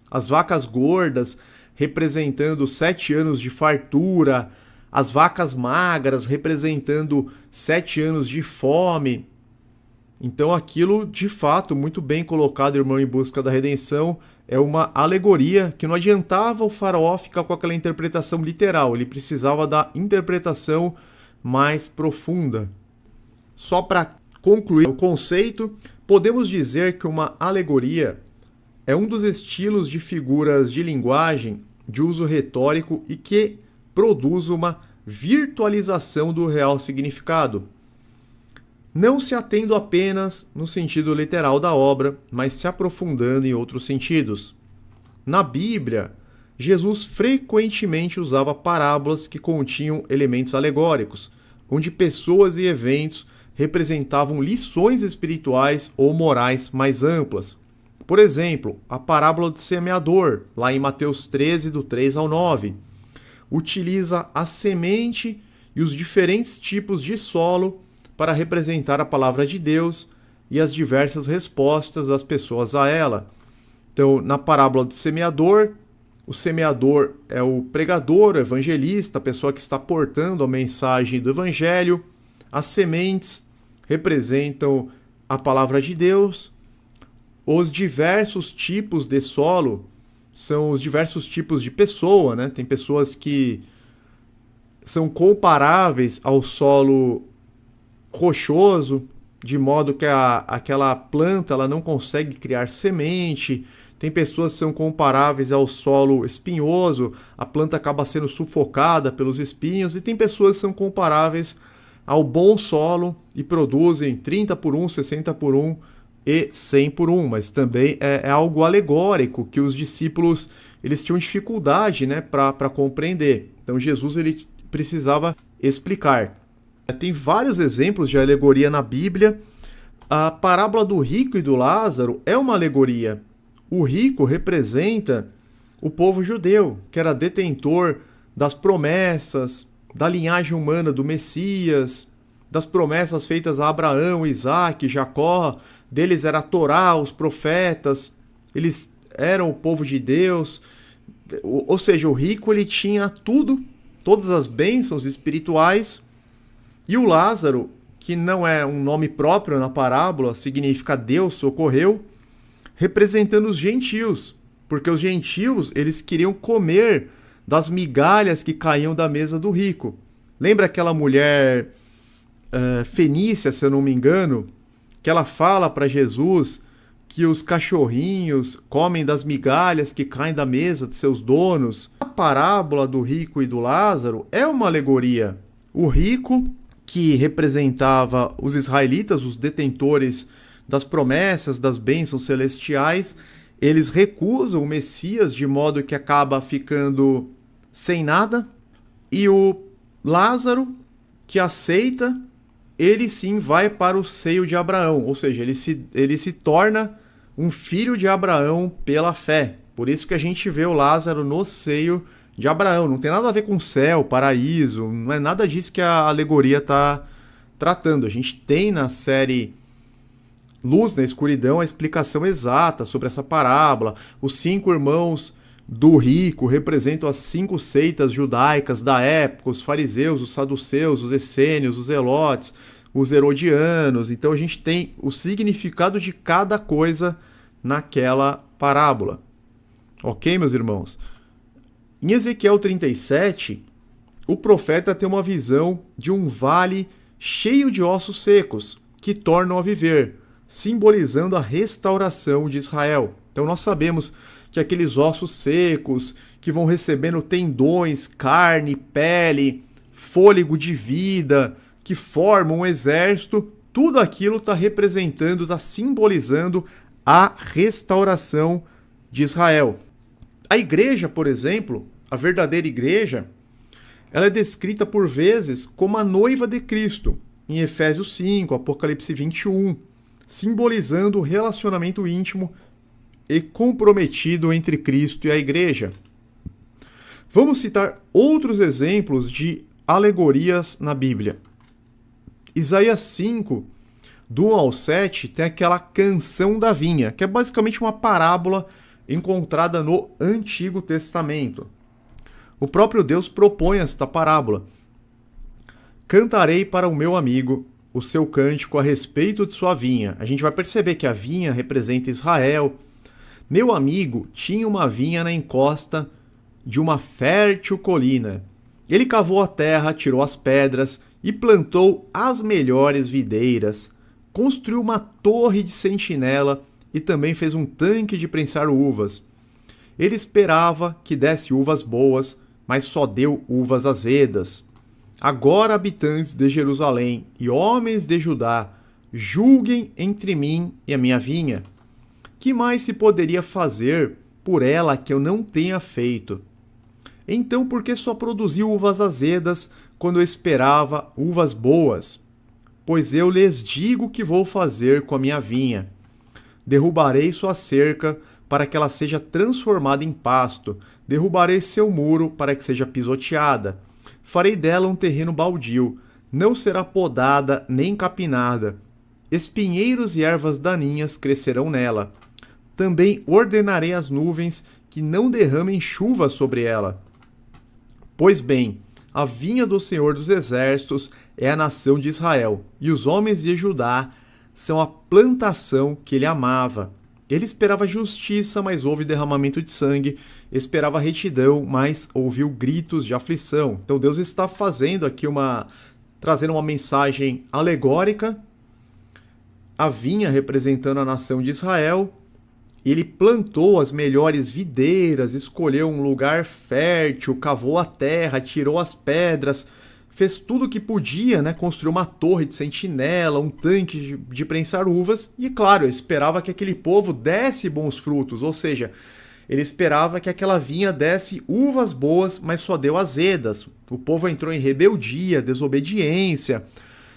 As vacas gordas representando 7 anos de fartura, as vacas magras representando 7 anos de fome. Então aquilo, de fato, muito bem colocado, Irmão em Busca da Redenção, é uma alegoria que não adiantava o faraó ficar com aquela interpretação literal, ele precisava da interpretação mais profunda. Só para concluir o conceito, podemos dizer que uma alegoria é um dos estilos de figuras de linguagem de uso retórico e que produz uma virtualização do real significado, não se atendo apenas no sentido literal da obra, mas se aprofundando em outros sentidos. Na Bíblia, Jesus frequentemente usava parábolas que continham elementos alegóricos, onde pessoas e eventos representavam lições espirituais ou morais mais amplas. Por exemplo, a parábola do semeador, lá em Mateus 13, do 3 ao 9, utiliza a semente e os diferentes tipos de solo para representar a palavra de Deus e as diversas respostas das pessoas a ela. Então, na parábola do semeador, o semeador é o pregador, o evangelista, a pessoa que está portando a mensagem do evangelho. As sementes representam a palavra de Deus. Os diversos tipos de solo são os diversos tipos de pessoa, né? Tem pessoas que são comparáveis ao solo rochoso, de modo que aquela planta ela não consegue criar semente. Tem pessoas que são comparáveis ao solo espinhoso, a planta acaba sendo sufocada pelos espinhos. E tem pessoas que são comparáveis ao bom solo e produzem 30 por 1, 60 por 1 e 100 por 1. Mas também é algo alegórico que os discípulos eles tinham dificuldade, né, para compreender. Então Jesus ele precisava explicar. Tem vários exemplos de alegoria na Bíblia. A parábola do rico e do Lázaro é uma alegoria. O rico representa o povo judeu, que era detentor das promessas, da linhagem humana do Messias, das promessas feitas a Abraão, Isaac, Jacó. Deles era a Torá, os profetas, eles eram o povo de Deus. Ou seja, o rico ele tinha tudo, todas as bênçãos espirituais. E o Lázaro, que não é um nome próprio na parábola, significa Deus socorreu, representando os gentios, porque os gentios eles queriam comer das migalhas que caíam da mesa do rico. Lembra aquela mulher fenícia, se eu não me engano, que ela fala para Jesus que os cachorrinhos comem das migalhas que caem da mesa de seus donos? A parábola do rico e do Lázaro é uma alegoria. O rico, que representava os israelitas, os detentores das promessas, das bênçãos celestiais, eles recusam o Messias de modo que acaba ficando sem nada. E o Lázaro, que aceita, ele sim vai para o seio de Abraão, ou seja, ele se torna um filho de Abraão pela fé. Por isso que a gente vê o Lázaro no seio de Abraão. Não tem nada a ver com céu, paraíso, não é nada disso que a alegoria está tratando. A gente tem na série Luz na Escuridão a explicação exata sobre essa parábola. Os 5 irmãos do rico representam as 5 seitas judaicas da época, os fariseus, os saduceus, os essênios, os zelotes, os herodianos. Então a gente tem o significado de cada coisa naquela parábola. Ok, meus irmãos? Em Ezequiel 37, o profeta tem uma visão de um vale cheio de ossos secos que tornam a viver, simbolizando a restauração de Israel. Então nós sabemos que aqueles ossos secos que vão recebendo tendões, carne, pele, fôlego de vida, que formam um exército, tudo aquilo está representando, está simbolizando a restauração de Israel. A igreja, por exemplo, a verdadeira igreja, ela é descrita por vezes como a noiva de Cristo, em Efésios 5, Apocalipse 21, simbolizando o relacionamento íntimo e comprometido entre Cristo e a igreja. Vamos citar outros exemplos de alegorias na Bíblia. Isaías 5, do 1 ao 7, tem aquela canção da vinha, que é basicamente uma parábola encontrada no Antigo Testamento. O próprio Deus propõe esta parábola. Cantarei para o meu amigo o seu cântico a respeito de sua vinha. A gente vai perceber que a vinha representa Israel. Meu amigo tinha uma vinha na encosta de uma fértil colina. Ele cavou a terra, tirou as pedras e plantou as melhores videiras. Construiu uma torre de sentinela e também fez um tanque de prensar uvas. Ele esperava que desse uvas boas, mas só deu uvas azedas. Agora, habitantes de Jerusalém e homens de Judá, julguem entre mim e a minha vinha. Que mais se poderia fazer por ela que eu não tenha feito? Então, por que só produziu uvas azedas quando eu esperava uvas boas. Pois eu lhes digo que vou fazer com a minha vinha. Derrubarei sua cerca para que ela seja transformada em pasto. Derrubarei seu muro para que seja pisoteada. Farei dela um terreno baldio. Não será podada nem capinada. Espinheiros e ervas daninhas crescerão nela. Também ordenarei às nuvens que não derramem chuva sobre ela. Pois bem, a vinha do Senhor dos Exércitos é a nação de Israel, e os homens de Judá são a plantação que ele amava. Ele esperava justiça, mas houve derramamento de sangue. Esperava retidão, mas ouviu gritos de aflição. Então Deus está fazendo aqui trazendo uma mensagem alegórica. A vinha representando a nação de Israel. Ele plantou as melhores videiras, escolheu um lugar fértil, cavou a terra, tirou as pedras, fez tudo o que podia, né? Construiu uma torre de sentinela, um tanque de prensar uvas. E, claro, esperava que aquele povo desse bons frutos, ou seja, ele esperava que aquela vinha desse uvas boas, mas só deu azedas. O povo entrou em rebeldia, desobediência,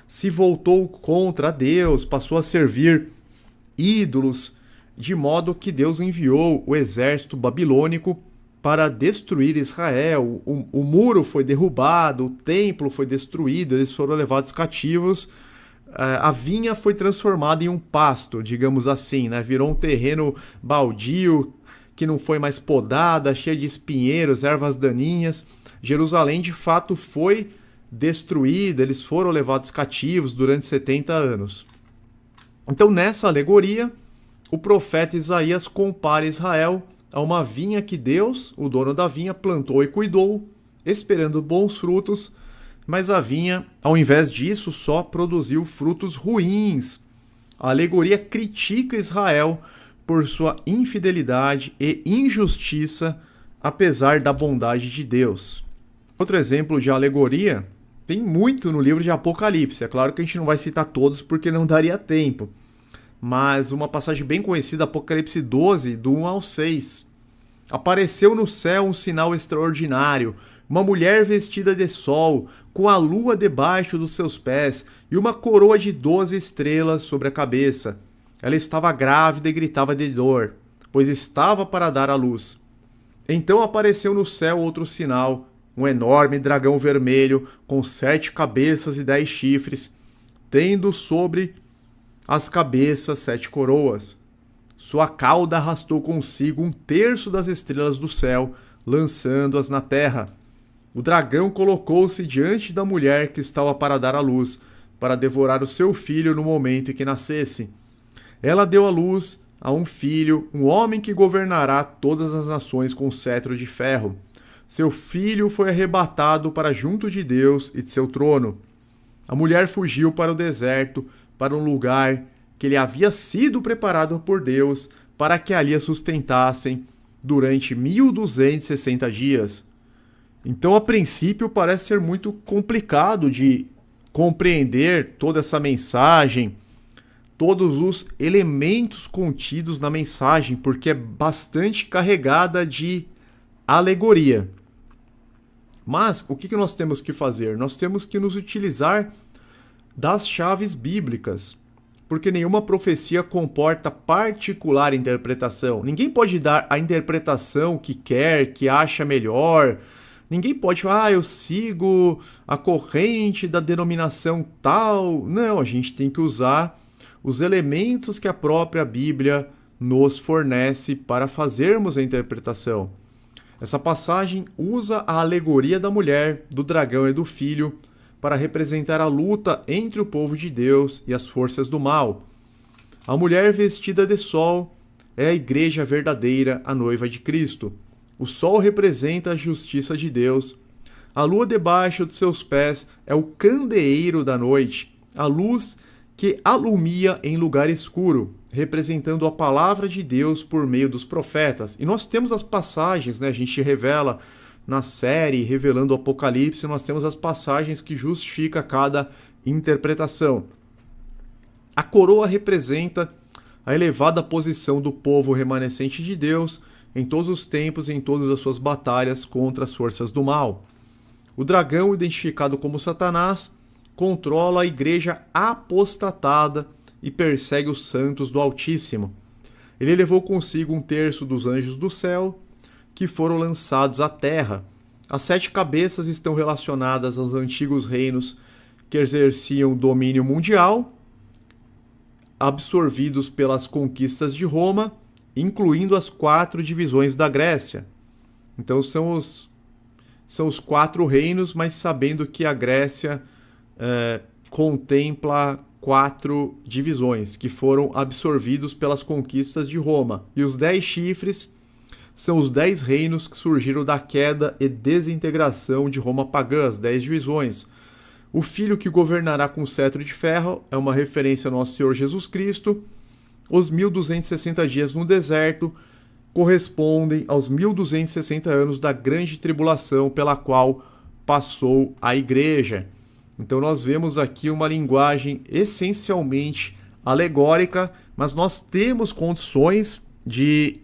se voltou contra Deus, passou a servir ídolos, de modo que Deus enviou o exército babilônico para destruir Israel. O muro foi derrubado, o templo foi destruído, eles foram levados cativos. A vinha foi transformada em um pasto, digamos assim, né? Virou um terreno baldio, que não foi mais podada, cheia de espinheiros, ervas daninhas. Jerusalém, de fato, foi destruída, eles foram levados cativos durante 70 anos. Então, nessa alegoria, o profeta Isaías compara Israel a uma vinha que Deus, o dono da vinha, plantou e cuidou, esperando bons frutos, mas a vinha, ao invés disso, só produziu frutos ruins. A alegoria critica Israel por sua infidelidade e injustiça, apesar da bondade de Deus. Outro exemplo de alegoria, tem muito no livro de Apocalipse. É claro que a gente não vai citar todos porque não daria tempo. Mas uma passagem bem conhecida, Apocalipse 12, do 1 ao 6. Apareceu no céu um sinal extraordinário, uma mulher vestida de sol, com a lua debaixo dos seus pés e uma coroa de 12 estrelas sobre a cabeça. Ela estava grávida e gritava de dor, pois estava para dar à luz. Então apareceu no céu outro sinal, um enorme dragão vermelho, com 7 cabeças e 10 chifres, tendo sobre as cabeças 7 coroas. Sua cauda arrastou consigo 1/3 das estrelas do céu, lançando-as na terra. O dragão colocou-se diante da mulher que estava para dar à luz, para devorar o seu filho no momento em que nascesse. Ela deu à luz a um filho, um homem que governará todas as nações com cetro de ferro. Seu filho foi arrebatado para junto de Deus e de seu trono. A mulher fugiu para o deserto, para um lugar que lhe havia sido preparado por Deus, para que ali a sustentassem durante 1260 dias. Então, a princípio, parece ser muito complicado de compreender toda essa mensagem, todos os elementos contidos na mensagem, porque é bastante carregada de alegoria. Mas, o que nós temos que fazer? Nós temos que nos utilizar das chaves bíblicas, porque nenhuma profecia comporta particular interpretação. Ninguém pode dar a interpretação que quer, que acha melhor. Ninguém pode falar, eu sigo a corrente da denominação tal. Não, a gente tem que usar os elementos que a própria Bíblia nos fornece para fazermos a interpretação. Essa passagem usa a alegoria da mulher, do dragão e do filho para representar a luta entre o povo de Deus e as forças do mal. A mulher vestida de sol é a igreja verdadeira, a noiva de Cristo. O sol representa a justiça de Deus. A lua debaixo de seus pés é o candeeiro da noite, a luz que alumia em lugar escuro, representando a palavra de Deus por meio dos profetas. E nós temos as passagens, né? A gente revela na série Revelando o Apocalipse, nós temos as passagens que justificam cada interpretação. A coroa representa a elevada posição do povo remanescente de Deus em todos os tempos e em todas as suas batalhas contra as forças do mal. O dragão, identificado como Satanás, controla a igreja apostatada e persegue os santos do Altíssimo. Ele levou consigo 1/3 dos anjos do céu, que foram lançados à terra. As 7 cabeças estão relacionadas aos antigos reinos que exerciam domínio mundial, absorvidos pelas conquistas de Roma, incluindo as 4 divisões da Grécia. Então são os 4 reinos, mas sabendo que a Grécia contempla 4 divisões que foram absorvidos pelas conquistas de Roma. E os 10 chifres são os 10 reinos que surgiram da queda e desintegração de Roma pagã, as 10 divisões. O filho que governará com cetro de ferro é uma referência ao nosso Senhor Jesus Cristo. Os 1260 dias no deserto correspondem aos 1260 anos da grande tribulação pela qual passou a igreja. Então nós vemos aqui uma linguagem essencialmente alegórica, mas nós temos condições de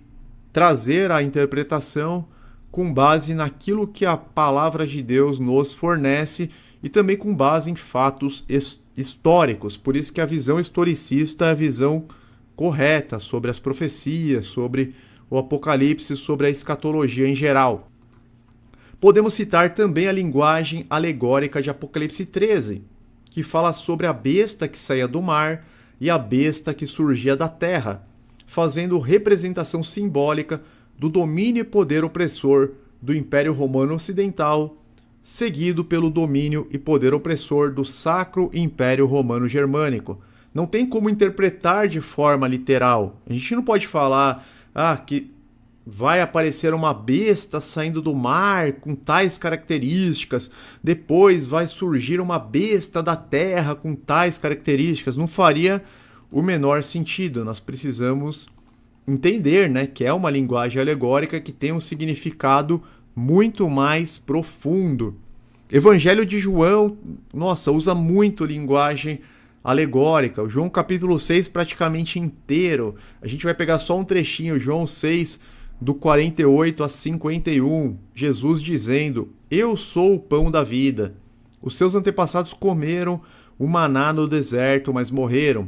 trazer a interpretação com base naquilo que a palavra de Deus nos fornece e também com base em fatos históricos. Por isso que a visão historicista é a visão correta sobre as profecias, sobre o Apocalipse, sobre a escatologia em geral. Podemos citar também a linguagem alegórica de Apocalipse 13, que fala sobre a besta que saía do mar e a besta que surgia da terra, fazendo representação simbólica do domínio e poder opressor do Império Romano Ocidental, seguido pelo domínio e poder opressor do Sacro Império Romano Germânico. Não tem como interpretar de forma literal. A gente não pode falar que vai aparecer uma besta saindo do mar com tais características, depois vai surgir uma besta da terra com tais características. Não faria o menor sentido. Nós precisamos entender, que é uma linguagem alegórica que tem um significado muito mais profundo. Evangelho de João, usa muito linguagem alegórica. O João capítulo 6 praticamente inteiro. A gente vai pegar só um trechinho, João 6, do 48 a 51. Jesus dizendo: Eu sou o pão da vida. Os seus antepassados comeram o maná no deserto, mas morreram.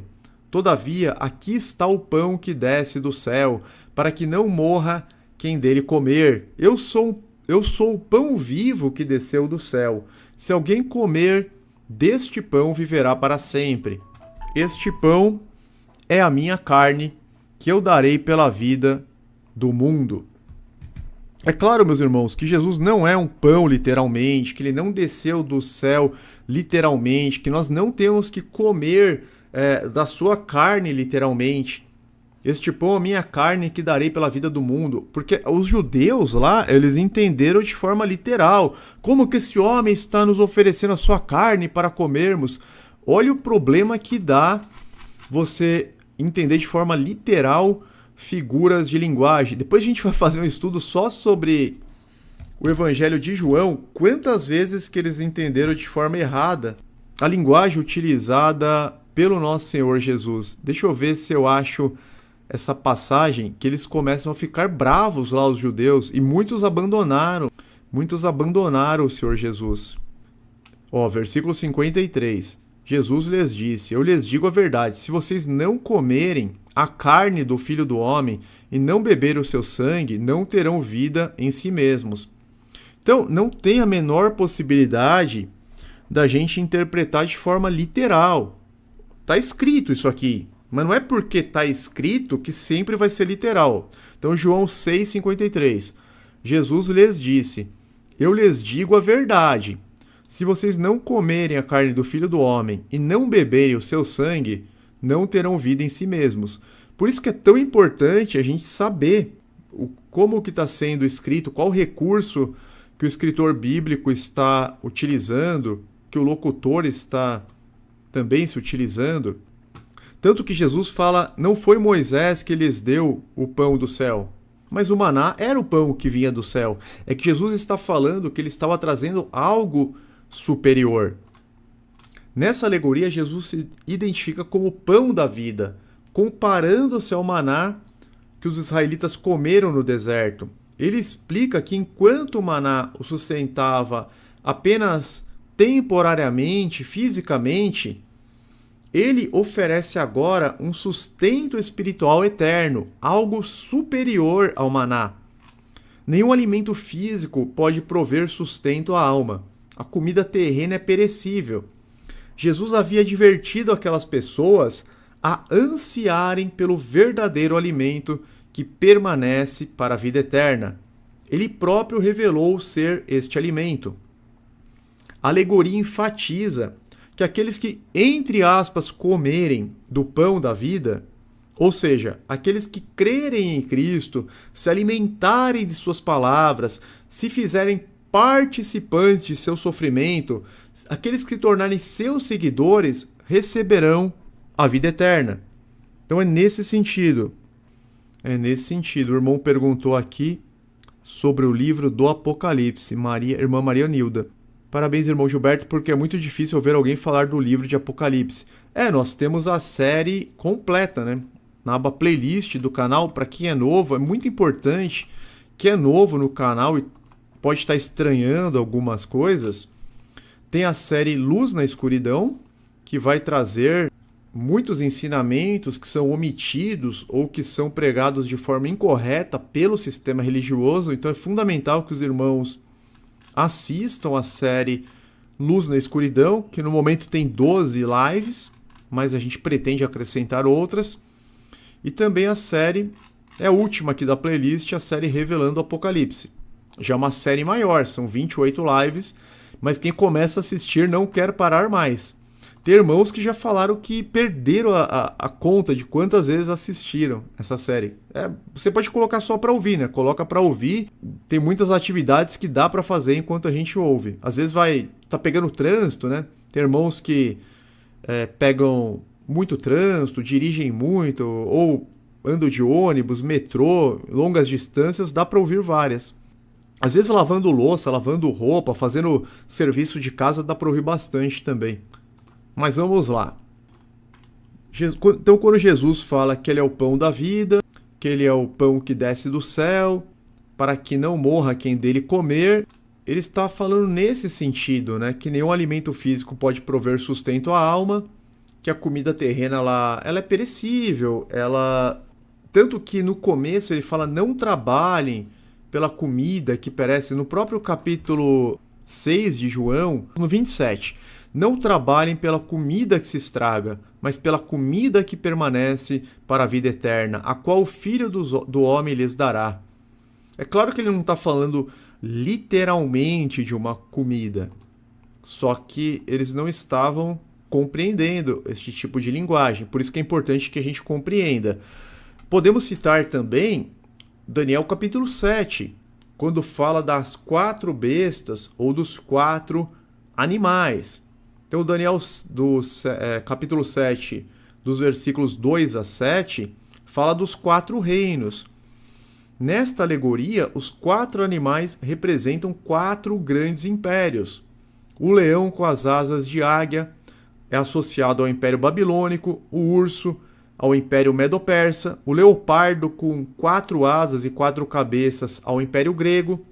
Todavia, aqui está o pão que desce do céu, para que não morra quem dele comer. Eu sou o pão vivo que desceu do céu. Se alguém comer deste pão, viverá para sempre. Este pão é a minha carne, que eu darei pela vida do mundo. É claro, meus irmãos, que Jesus não é um pão literalmente, que ele não desceu do céu literalmente, que nós não temos que comer da sua carne literalmente. Este pão é a minha carne que darei pela vida do mundo. Porque os judeus lá, eles entenderam de forma literal. Como que esse homem está nos oferecendo a sua carne para comermos? Olha o problema que dá você entender de forma literal figuras de linguagem. Depois a gente vai fazer um estudo só sobre o Evangelho de João. Quantas vezes que eles entenderam de forma errada a linguagem utilizada pelo nosso Senhor Jesus. Deixa eu ver se eu acho essa passagem que eles começam a ficar bravos lá, os judeus, e muitos abandonaram o Senhor Jesus. Versículo 53. Jesus lhes disse: Eu lhes digo a verdade, se vocês não comerem a carne do Filho do Homem e não beberem o seu sangue, não terão vida em si mesmos. Então, não tem a menor possibilidade da gente interpretar de forma literal. Está escrito isso aqui, mas não é porque está escrito que sempre vai ser literal. Então, João 6,53. Jesus lhes disse: Eu lhes digo a verdade. Se vocês não comerem a carne do Filho do Homem e não beberem o seu sangue, não terão vida em si mesmos. Por isso que é tão importante a gente saber como que está sendo escrito, qual recurso que o escritor bíblico está utilizando, que o locutor está também se utilizando. Tanto que Jesus fala: não foi Moisés que lhes deu o pão do céu, mas o maná era o pão que vinha do céu. É que Jesus está falando que ele estava trazendo algo superior. Nessa alegoria, Jesus se identifica como o pão da vida, comparando-se ao maná que os israelitas comeram no deserto. Ele explica que enquanto o maná o sustentava apenas temporariamente, fisicamente, ele oferece agora um sustento espiritual eterno, algo superior ao maná. Nenhum alimento físico pode prover sustento à alma. A comida terrena é perecível. Jesus havia advertido aquelas pessoas a ansiarem pelo verdadeiro alimento que permanece para a vida eterna. Ele próprio revelou ser este alimento. A alegoria enfatiza que aqueles que, entre aspas, comerem do pão da vida, ou seja, aqueles que crerem em Cristo, se alimentarem de suas palavras, se fizerem participantes de seu sofrimento, aqueles que se tornarem seus seguidores, receberão a vida eterna. Então é nesse sentido. O irmão perguntou aqui sobre o livro do Apocalipse, irmã Maria Nilda. Parabéns, irmão Gilberto, porque é muito difícil ver alguém falar do livro de Apocalipse. Nós temos a série completa, né? Na aba playlist do canal, para quem é novo, é muito importante, que é novo no canal e pode estar estranhando algumas coisas. Tem a série Luz na Escuridão, que vai trazer muitos ensinamentos que são omitidos ou que são pregados de forma incorreta pelo sistema religioso. Então é fundamental que os irmãos assistam a série Luz na Escuridão, que no momento tem 12 lives, mas a gente pretende acrescentar outras. E também a série, é a última aqui da playlist, a série Revelando o Apocalipse. Já é uma série maior, são 28 lives, mas quem começa a assistir não quer parar mais. Tem irmãos que já falaram que perderam a conta de quantas vezes assistiram essa série. Você pode colocar só para ouvir, né? Coloca para ouvir. Tem muitas atividades que dá para fazer enquanto a gente ouve. Às vezes tá pegando trânsito, né? Tem irmãos que pegam muito trânsito, dirigem muito, ou andam de ônibus, metrô, longas distâncias, dá para ouvir várias. Às vezes lavando louça, lavando roupa, fazendo serviço de casa, dá para ouvir bastante também. Mas vamos lá. Então, quando Jesus fala que ele é o pão da vida, que ele é o pão que desce do céu, para que não morra quem dele comer, ele está falando nesse sentido, né? Que nenhum alimento físico pode prover sustento à alma, que a comida terrena ela é perecível, tanto que no começo ele fala não trabalhem pela comida que perece, no próprio capítulo 6 de João, no 27. Não trabalhem pela comida que se estraga, mas pela comida que permanece para a vida eterna, a qual o Filho do Homem lhes dará. É claro que ele não está falando literalmente de uma comida, só que eles não estavam compreendendo este tipo de linguagem, por isso que é importante que a gente compreenda. Podemos citar também Daniel capítulo 7, quando fala das 4 bestas ou dos 4 animais. Então, Daniel, capítulo 7, dos versículos 2 a 7, fala dos 4 reinos. Nesta alegoria, os 4 animais representam 4 grandes impérios. O leão com as asas de águia é associado ao Império Babilônico, o urso ao Império Medo-Persa, o leopardo com 4 asas e 4 cabeças ao Império Grego,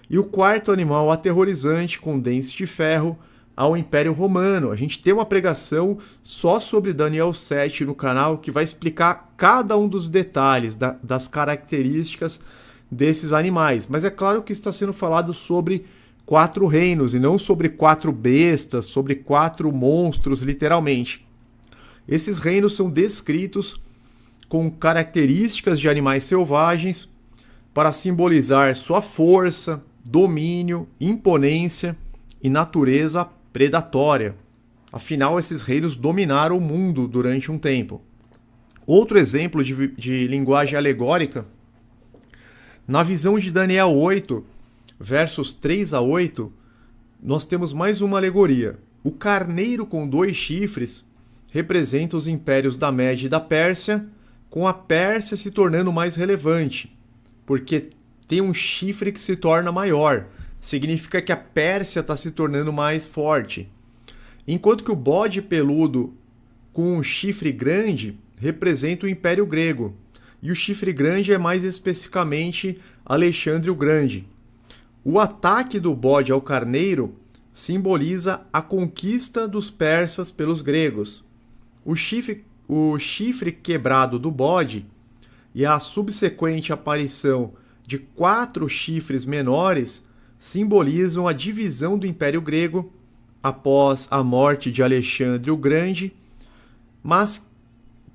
e o 4º animal aterrorizante com dentes de ferro ao Império Romano. A gente tem uma pregação só sobre Daniel 7 no canal que vai explicar cada um dos detalhes, das características desses animais. Mas é claro que está sendo falado sobre 4 reinos e não sobre 4 bestas, sobre 4 monstros, literalmente. Esses reinos são descritos com características de animais selvagens para simbolizar sua força, domínio, imponência e natureza predatória. Afinal, esses reinos dominaram o mundo durante um tempo. Outro exemplo de linguagem alegórica, na visão de Daniel 8, versos 3 a 8, nós temos mais uma alegoria. O carneiro com 2 chifres representa os impérios da Média e da Pérsia, com a Pérsia se tornando mais relevante, porque tem um chifre que se torna maior. Significa que a Pérsia está se tornando mais forte. Enquanto que o bode peludo com um chifre grande representa o Império Grego. E o chifre grande é mais especificamente Alexandre o Grande. O ataque do bode ao carneiro simboliza a conquista dos persas pelos gregos. O chifre quebrado do bode e a subsequente aparição de 4 chifres menores simbolizam a divisão do Império Grego após a morte de Alexandre o Grande, mas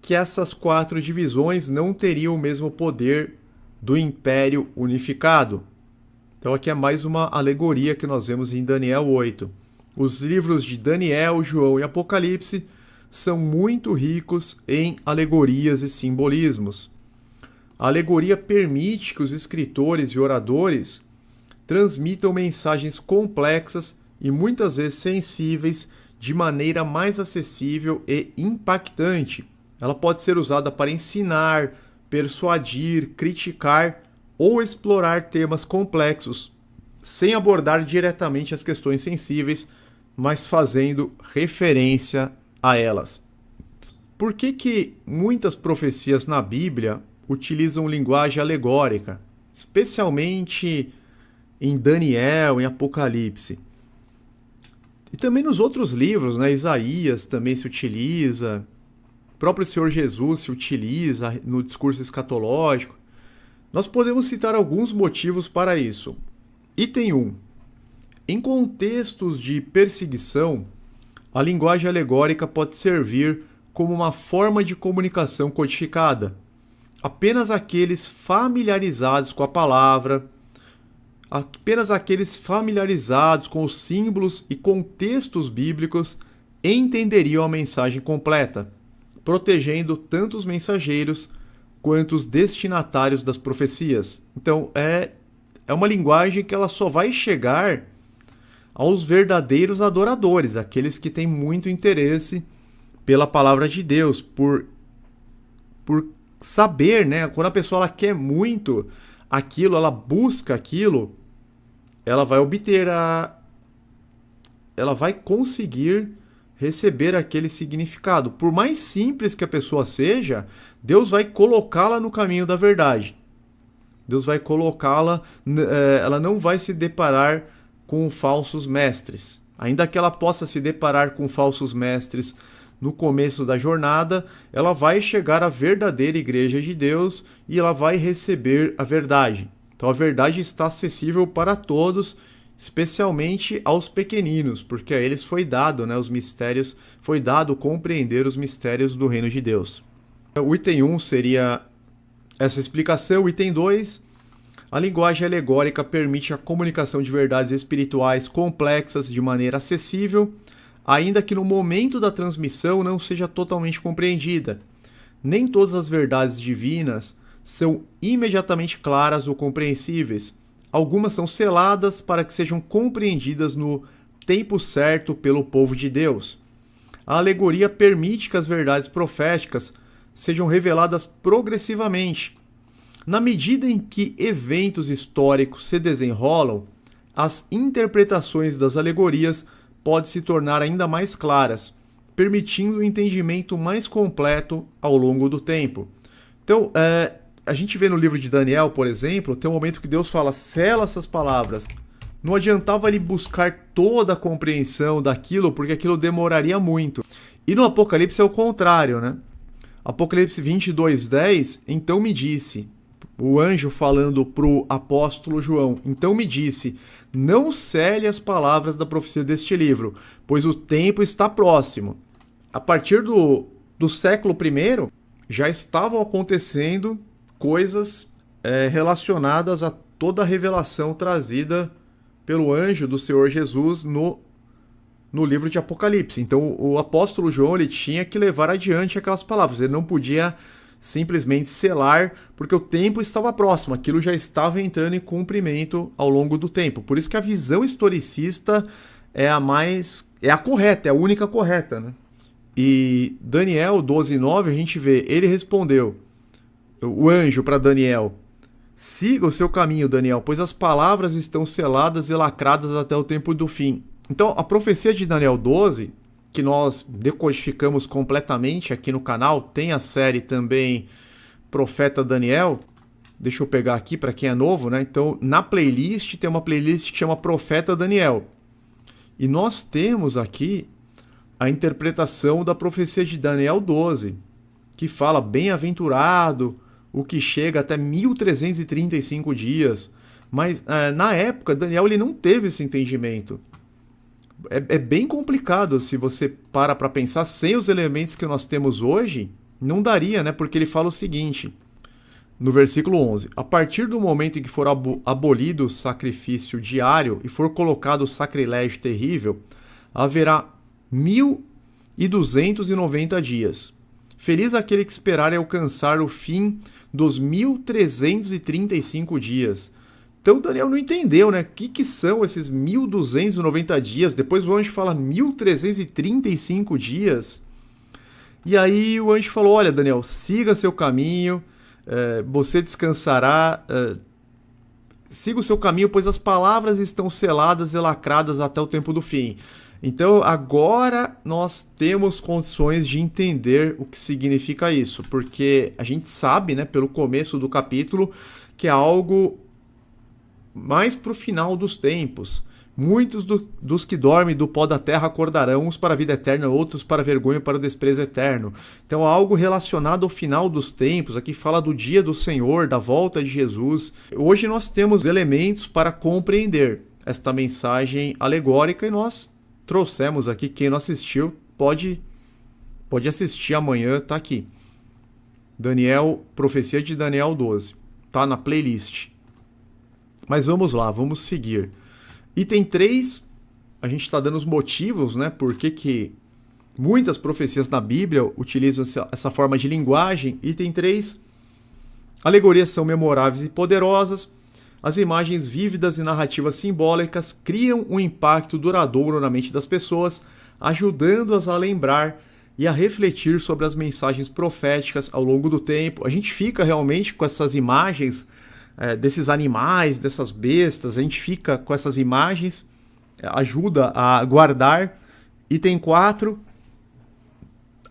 que essas 4 divisões não teriam o mesmo poder do Império Unificado. Então aqui é mais uma alegoria que nós vemos em Daniel 8. Os livros de Daniel, João e Apocalipse são muito ricos em alegorias e simbolismos. A alegoria permite que os escritores e oradores transmitam mensagens complexas e muitas vezes sensíveis de maneira mais acessível e impactante. Ela pode ser usada para ensinar, persuadir, criticar ou explorar temas complexos, sem abordar diretamente as questões sensíveis, mas fazendo referência a elas. Por que muitas profecias na Bíblia utilizam linguagem alegórica, especialmente em Daniel, em Apocalipse? E também nos outros livros, né? Isaías também se utiliza, o próprio Senhor Jesus se utiliza no discurso escatológico. Nós podemos citar alguns motivos para isso. Item 1. Em contextos de perseguição, a linguagem alegórica pode servir como uma forma de comunicação codificada. Apenas aqueles familiarizados com a palavra, apenas aqueles familiarizados com os símbolos e contextos bíblicos entenderiam a mensagem completa, protegendo tanto os mensageiros quanto os destinatários das profecias. Então, é uma linguagem que ela só vai chegar aos verdadeiros adoradores, aqueles que têm muito interesse pela palavra de Deus, por saber, né? Quando a pessoa ela quer muito aquilo, ela busca aquilo, ela vai obter ela vai conseguir receber aquele significado. Por mais simples que a pessoa seja, Deus vai colocá-la no caminho da verdade. Deus vai colocá-la, ela não vai se deparar com falsos mestres. Ainda que ela possa se deparar com falsos mestres no começo da jornada, ela vai chegar à verdadeira igreja de Deus e ela vai receber a verdade. Então a verdade está acessível para todos, especialmente aos pequeninos, porque a eles foi dado, né, os mistérios, foi dado compreender os mistérios do reino de Deus. O item 1 seria essa explicação. O item 2, a linguagem alegórica permite a comunicação de verdades espirituais complexas de maneira acessível, ainda que no momento da transmissão não seja totalmente compreendida. Nem todas as verdades divinas são imediatamente claras ou compreensíveis. Algumas são seladas para que sejam compreendidas no tempo certo pelo povo de Deus. A alegoria permite que as verdades proféticas sejam reveladas progressivamente. Na medida em que eventos históricos se desenrolam, as interpretações das alegorias podem se tornar ainda mais claras, permitindo um entendimento mais completo ao longo do tempo. Então, a gente vê no livro de Daniel, por exemplo, tem um momento que Deus fala, sela essas palavras. Não adiantava ele buscar toda a compreensão daquilo, porque aquilo demoraria muito. E no Apocalipse é o contrário, né? Apocalipse 22:10, então me disse, o anjo falando para o apóstolo João, então me disse, não cele as palavras da profecia deste livro, pois o tempo está próximo. A partir do século I, já estavam acontecendo coisas relacionadas a toda a revelação trazida pelo anjo do Senhor Jesus no livro de Apocalipse. Então o apóstolo João ele tinha que levar adiante aquelas palavras, ele não podia simplesmente selar, porque o tempo estava próximo, aquilo já estava entrando em cumprimento ao longo do tempo. Por isso que a visão historicista é a correta, é a única correta, né? E Daniel 12:9 a gente vê, ele respondeu, o anjo para Daniel, siga o seu caminho, Daniel, pois as palavras estão seladas e lacradas até o tempo do fim. Então, a profecia de Daniel 12, que nós decodificamos completamente aqui no canal, tem a série também Profeta Daniel. Deixa eu pegar aqui para quem é novo, né? Então, na playlist, tem uma playlist que chama Profeta Daniel. E nós temos aqui a interpretação da profecia de Daniel 12, que fala bem-aventurado o que chega até 1335 dias. Mas na época, Daniel ele não teve esse entendimento. É bem complicado se você para pensar, sem os elementos que nós temos hoje, não daria, né? Porque ele fala o seguinte, no versículo 11: a partir do momento em que for abolido o sacrifício diário e for colocado o sacrilégio terrível, haverá 1290 dias. Feliz aquele que esperar e alcançar o fim dos 1335 dias. Então Daniel não entendeu, né? O que são esses 1290 dias? Depois o anjo fala 1335 dias. E aí o anjo falou, olha Daniel, siga seu caminho, você descansará, siga o seu caminho, pois as palavras estão seladas e lacradas até o tempo do fim. Então agora nós temos condições de entender o que significa isso, porque a gente sabe, né, pelo começo do capítulo, que é algo mais para o final dos tempos. Muitos dos que dormem do pó da terra acordarão, uns para a vida eterna, outros para a vergonha e para o desprezo eterno. Então algo relacionado ao final dos tempos, aqui fala do dia do Senhor, da volta de Jesus. Hoje nós temos elementos para compreender esta mensagem alegórica e nós trouxemos aqui. Quem não assistiu pode assistir amanhã, tá aqui. Profecia de Daniel 12, tá na playlist. Mas vamos lá, vamos seguir. Item 3, a gente está dando os motivos, né, por que muitas profecias na Bíblia utilizam essa forma de linguagem. Item 3, alegorias são memoráveis e poderosas. As imagens vívidas e narrativas simbólicas criam um impacto duradouro na mente das pessoas, ajudando-as a lembrar e a refletir sobre as mensagens proféticas ao longo do tempo. A gente fica realmente com essas imagens desses animais, dessas bestas, a gente fica com essas imagens, ajuda a guardar. Item 4,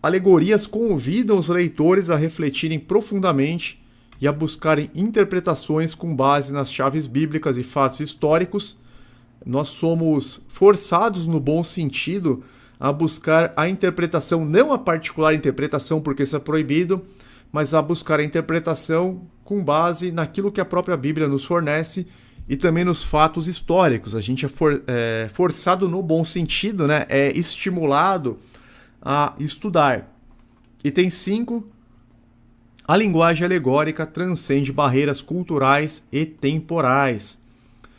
alegorias convidam os leitores a refletirem profundamente e a buscarem interpretações com base nas chaves bíblicas e fatos históricos. Nós somos forçados, no bom sentido, a buscar a interpretação, não a particular interpretação, porque isso é proibido, mas a buscar a interpretação com base naquilo que a própria Bíblia nos fornece e também nos fatos históricos. A gente é forçado no bom sentido, né? É estimulado a estudar. Item 5, a linguagem alegórica transcende barreiras culturais e temporais.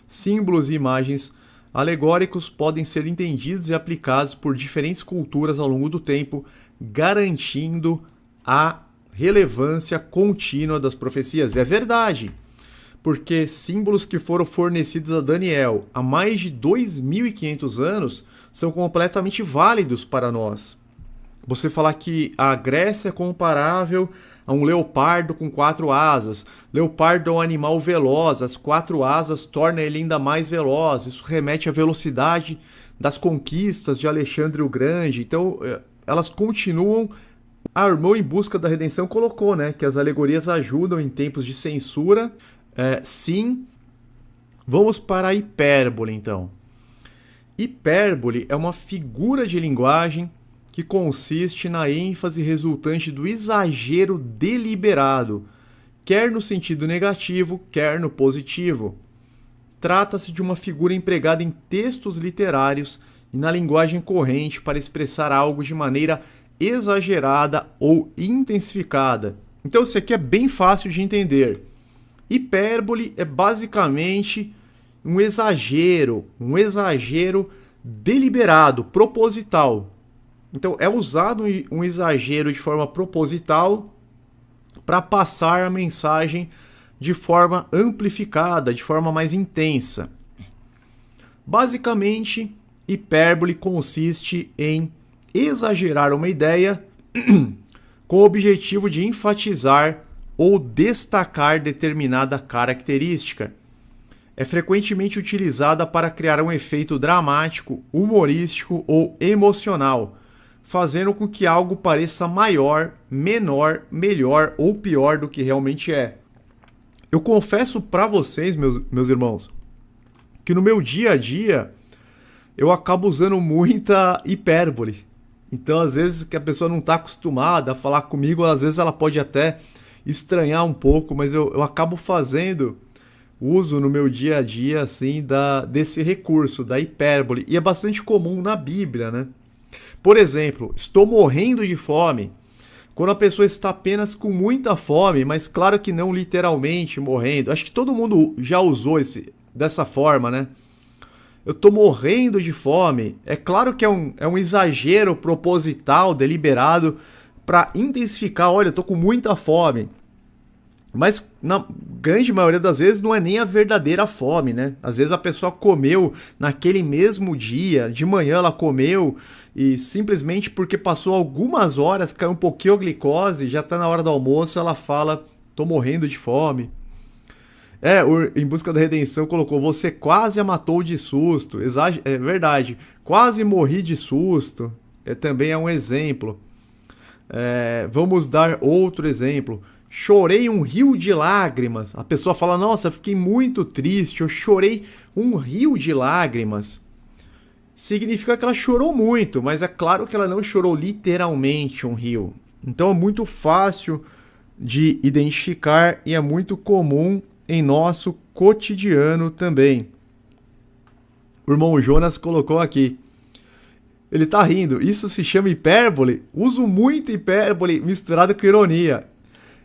Símbolos e imagens alegóricos podem ser entendidos e aplicados por diferentes culturas ao longo do tempo, garantindo a relevância contínua das profecias. É verdade, porque símbolos que foram fornecidos a Daniel há mais de 2.500 anos são completamente válidos para nós. Você falar que a Grécia é comparável a um leopardo com 4 asas. Leopardo é um animal veloz, as 4 asas tornam ele ainda mais veloz. Isso remete à velocidade das conquistas de Alexandre o Grande. Então, elas continuam. A Irmão em Busca da Redenção colocou, né, que as alegorias ajudam em tempos de censura. Sim. Vamos para a hipérbole, então. Hipérbole é uma figura de linguagem que consiste na ênfase resultante do exagero deliberado, quer no sentido negativo, quer no positivo. Trata-se de uma figura empregada em textos literários e na linguagem corrente para expressar algo de maneira exagerada ou intensificada. Então isso aqui é bem fácil de entender. Hipérbole é basicamente um exagero deliberado, proposital. Então é usado um exagero de forma proposital para passar a mensagem de forma amplificada, de forma mais intensa. Basicamente, hipérbole consiste em exagerar uma ideia com o objetivo de enfatizar ou destacar determinada característica. É frequentemente utilizada para criar um efeito dramático, humorístico ou emocional, fazendo com que algo pareça maior, menor, melhor ou pior do que realmente é. Eu confesso para vocês, meus irmãos, que no meu dia a dia eu acabo usando muita hipérbole. Então, às vezes, que a pessoa não está acostumada a falar comigo, às vezes ela pode até estranhar um pouco, mas eu acabo fazendo uso no meu dia a dia, assim, desse recurso, da hipérbole. E é bastante comum na Bíblia, né? Por exemplo, estou morrendo de fome. Quando a pessoa está apenas com muita fome, mas claro que não literalmente morrendo. Acho que todo mundo já usou dessa forma, né? Eu tô morrendo de fome. É claro que é um exagero proposital, deliberado, para intensificar. Olha, eu tô com muita fome. Mas na grande maioria das vezes não é nem a verdadeira fome, né? Às vezes a pessoa comeu naquele mesmo dia, de manhã ela comeu e simplesmente porque passou algumas horas, caiu um pouquinho a glicose, já tá na hora do almoço, ela fala, tô morrendo de fome. O Em Busca da Redenção colocou, você quase a matou de susto. É verdade, quase morri de susto. Também é um exemplo. Vamos dar outro exemplo. Chorei um rio de lágrimas. A pessoa fala, nossa, eu fiquei muito triste, eu chorei um rio de lágrimas. Significa que ela chorou muito, mas é claro que ela não chorou literalmente um rio. Então é muito fácil de identificar e é muito comum em nosso cotidiano também. O irmão Jonas colocou aqui. Ele tá rindo. Isso se chama hipérbole? Uso muito hipérbole misturado com ironia.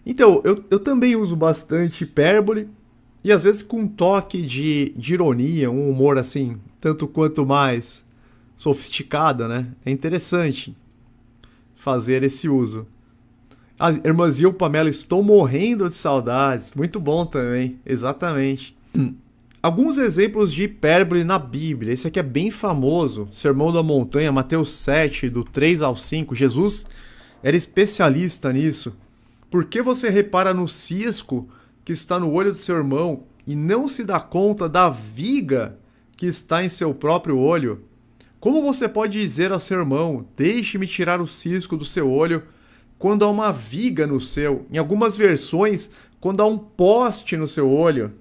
Então, eu também uso bastante hipérbole e às vezes com um toque de ironia, um humor assim, tanto quanto mais sofisticado, né? É interessante fazer esse uso. A irmã Zil, Pamela, estou morrendo de saudades. Muito bom também, exatamente. Alguns exemplos de hipérbole na Bíblia. Esse aqui é bem famoso. Sermão da Montanha, Mateus 7, do 3 ao 5. Jesus era especialista nisso. Por que você repara no cisco que está no olho do seu irmão e não se dá conta da viga que está em seu próprio olho? Como você pode dizer ao seu irmão, deixe-me tirar o cisco do seu olho, quando há uma viga no seu? Em algumas versões, quando há um poste no seu olho.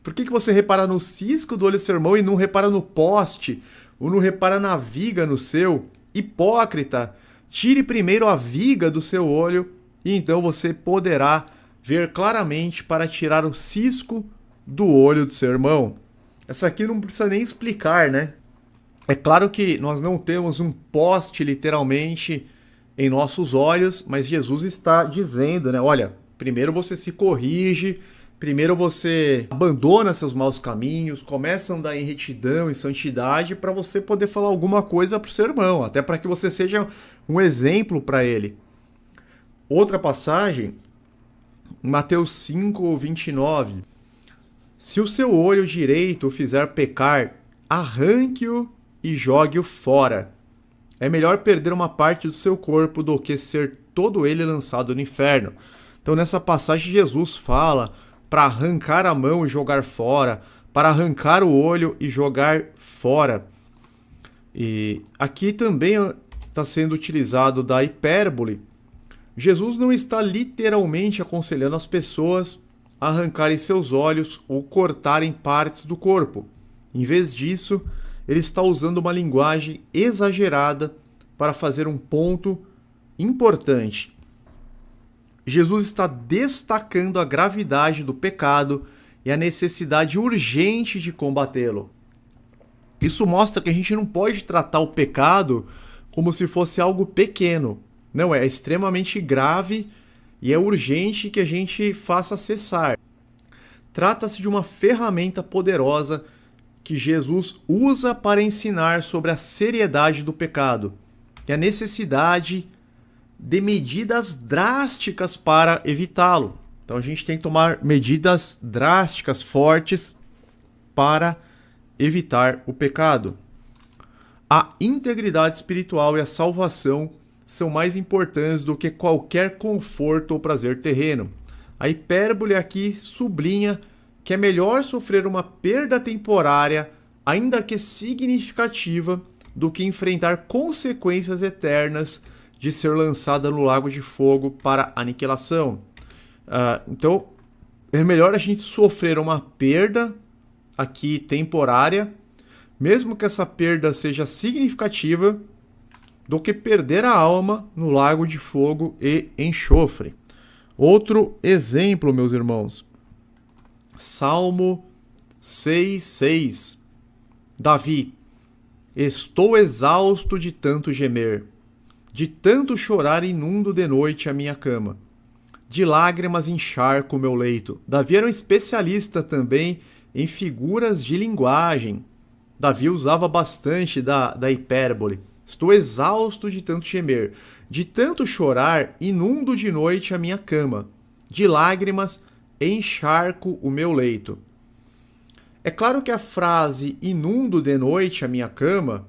Por que você repara no cisco do olho do seu irmão e não repara no poste? Ou não repara na viga no seu? Hipócrita! Tire primeiro a viga do seu olho e então você poderá ver claramente para tirar o cisco do olho do seu irmão. Essa aqui não precisa nem explicar, né? É claro que nós não temos um poste literalmente em nossos olhos, mas Jesus está dizendo, né? Olha, primeiro você se corrige, primeiro você abandona seus maus caminhos, começa a andar em retidão, em santidade, para você poder falar alguma coisa para o seu irmão, até para que você seja um exemplo para ele. Outra passagem, Mateus 5, 29. Se o seu olho direito o fizer pecar, arranque-o e jogue-o fora. É melhor perder uma parte do seu corpo do que ser todo ele lançado no inferno. Então nessa passagem Jesus fala para arrancar a mão e jogar fora, para arrancar o olho e jogar fora. E aqui também está sendo utilizado da hipérbole. Jesus não está literalmente aconselhando as pessoas a arrancarem seus olhos ou cortarem partes do corpo. Em vez disso, ele está usando uma linguagem exagerada para fazer um ponto importante. Jesus está destacando a gravidade do pecado e a necessidade urgente de combatê-lo. Isso mostra que a gente não pode tratar o pecado como se fosse algo pequeno. Não, é extremamente grave e é urgente que a gente faça cessar. Trata-se de uma ferramenta poderosa que Jesus usa para ensinar sobre a seriedade do pecado e a necessidade de medidas drásticas para evitá-lo. Então a gente tem que tomar medidas drásticas, fortes, para evitar o pecado. A integridade espiritual e a salvação são mais importantes do que qualquer conforto ou prazer terreno. A hipérbole aqui sublinha que é melhor sofrer uma perda temporária, ainda que significativa, do que enfrentar consequências eternas de ser lançada no lago de fogo para aniquilação. Então, é melhor a gente sofrer uma perda aqui temporária, mesmo que essa perda seja significativa, do que perder a alma no lago de fogo e enxofre. Outro exemplo, meus irmãos. Salmo 6:6. Davi: estou exausto de tanto gemer, de tanto chorar inundo de noite a minha cama. De lágrimas encharco o meu leito. Davi era um especialista também em figuras de linguagem. Davi usava bastante da hipérbole. Estou exausto de tanto gemer, de tanto chorar, inundo de noite a minha cama. De lágrimas encharco o meu leito. É claro que a frase inundo de noite a minha cama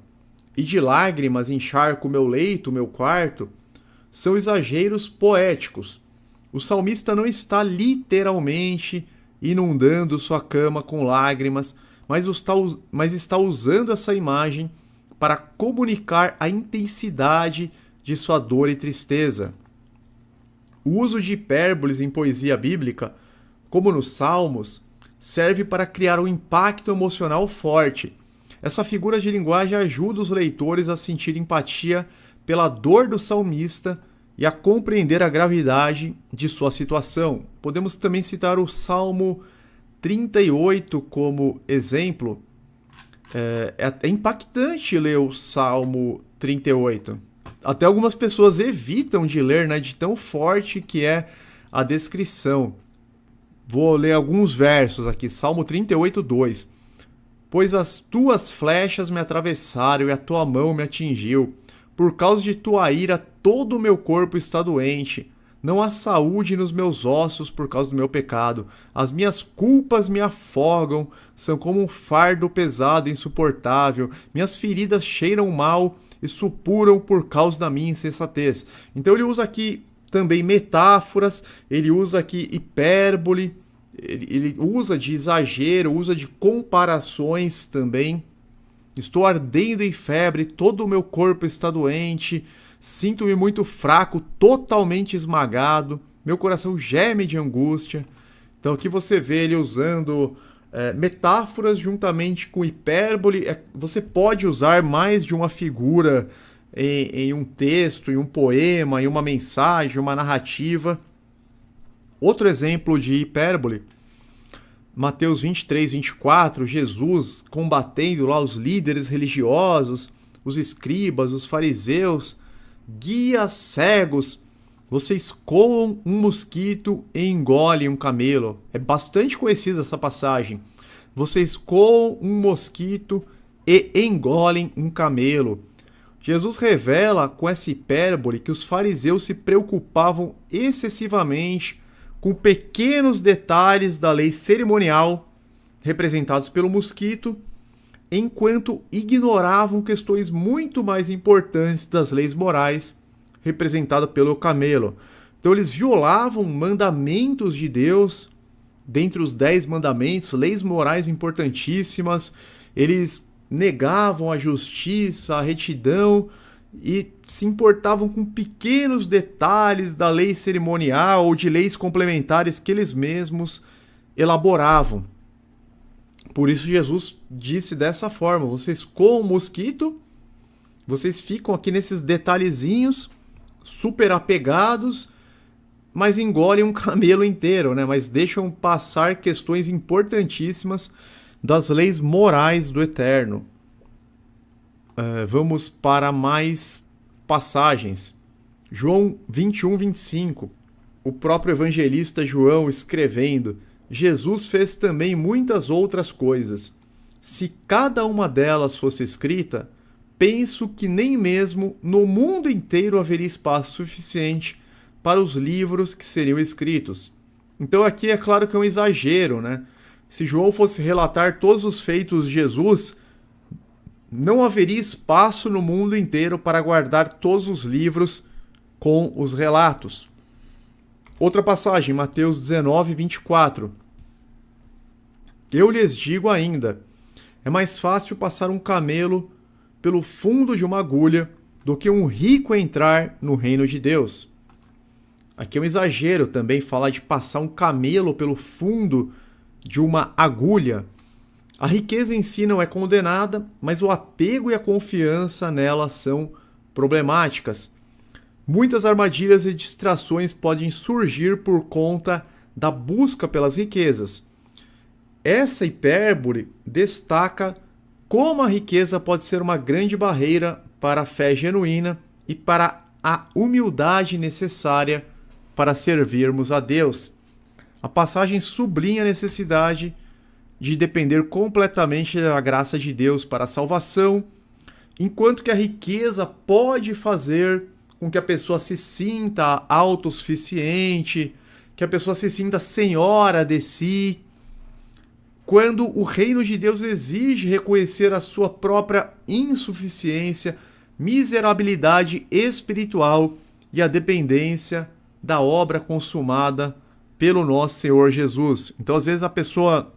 e de lágrimas encharco o meu leito, o meu quarto, são exageros poéticos. O salmista não está literalmente inundando sua cama com lágrimas, mas está usando essa imagem para comunicar a intensidade de sua dor e tristeza. O uso de hipérboles em poesia bíblica, como nos Salmos, serve para criar um impacto emocional forte. Essa figura de linguagem ajuda os leitores a sentir empatia pela dor do salmista e a compreender a gravidade de sua situação. Podemos também citar o Salmo 38 como exemplo. É impactante ler o Salmo 38. Até algumas pessoas evitam de ler, né, de tão forte que é a descrição. Vou ler alguns versos aqui. Salmo 38:2. Pois as tuas flechas me atravessaram e a tua mão me atingiu. Por causa de tua ira, todo o meu corpo está doente. Não há saúde nos meus ossos por causa do meu pecado. As minhas culpas me afogam, são como um fardo pesado e insuportável. Minhas feridas cheiram mal e supuram por causa da minha insensatez. Então ele usa aqui também metáforas, ele usa aqui hipérbole, ele usa de exagero, usa de comparações também. Estou ardendo em febre, todo o meu corpo está doente, sinto-me muito fraco, totalmente esmagado, meu coração geme de angústia. Então aqui você vê ele usando metáforas juntamente com hipérbole. Você pode usar mais de uma figura em um texto, em um poema, em uma mensagem, uma narrativa. Outro exemplo de hipérbole, Mateus 23:24, Jesus combatendo lá os líderes religiosos, os escribas, os fariseus, guias cegos, vocês coam um mosquito e engolem um camelo. É bastante conhecida essa passagem. Vocês coam um mosquito e engolem um camelo. Jesus revela com essa hipérbole que os fariseus se preocupavam excessivamente com pequenos detalhes da lei cerimonial representados pelo mosquito, enquanto ignoravam questões muito mais importantes das leis morais representadas pelo camelo. Então eles violavam mandamentos de Deus, dentre os 10 mandamentos, leis morais importantíssimas. Eles negavam a justiça, a retidão e se importavam com pequenos detalhes da lei cerimonial ou de leis complementares que eles mesmos elaboravam. Por isso Jesus disse dessa forma: vocês coam o mosquito, vocês ficam aqui nesses detalhezinhos super apegados, mas engolem um camelo inteiro, né? Mas deixam passar questões importantíssimas das leis morais do Eterno. Vamos para mais passagens. João 21:25. O próprio evangelista João escrevendo: Jesus fez também muitas outras coisas. Se cada uma delas fosse escrita, penso que nem mesmo no mundo inteiro haveria espaço suficiente para os livros que seriam escritos. Então aqui é claro que é um exagero, né? Se João fosse relatar todos os feitos de Jesus, não haveria espaço no mundo inteiro para guardar todos os livros com os relatos. Outra passagem, Mateus 19:24. Eu lhes digo ainda, é mais fácil passar um camelo pelo fundo de uma agulha do que um rico entrar no reino de Deus. Aqui é um exagero também falar de passar um camelo pelo fundo de uma agulha. A riqueza em si não é condenada, mas o apego e a confiança nela são problemáticas. Muitas armadilhas e distrações podem surgir por conta da busca pelas riquezas. Essa hipérbole destaca como a riqueza pode ser uma grande barreira para a fé genuína e para a humildade necessária para servirmos a Deus. A passagem sublinha a necessidade de depender completamente da graça de Deus para a salvação, enquanto que a riqueza pode fazer com que a pessoa se sinta autossuficiente, que a pessoa se sinta senhora de si, quando o reino de Deus exige reconhecer a sua própria insuficiência, miserabilidade espiritual e a dependência da obra consumada pelo nosso Senhor Jesus. Então, às vezes, a pessoa,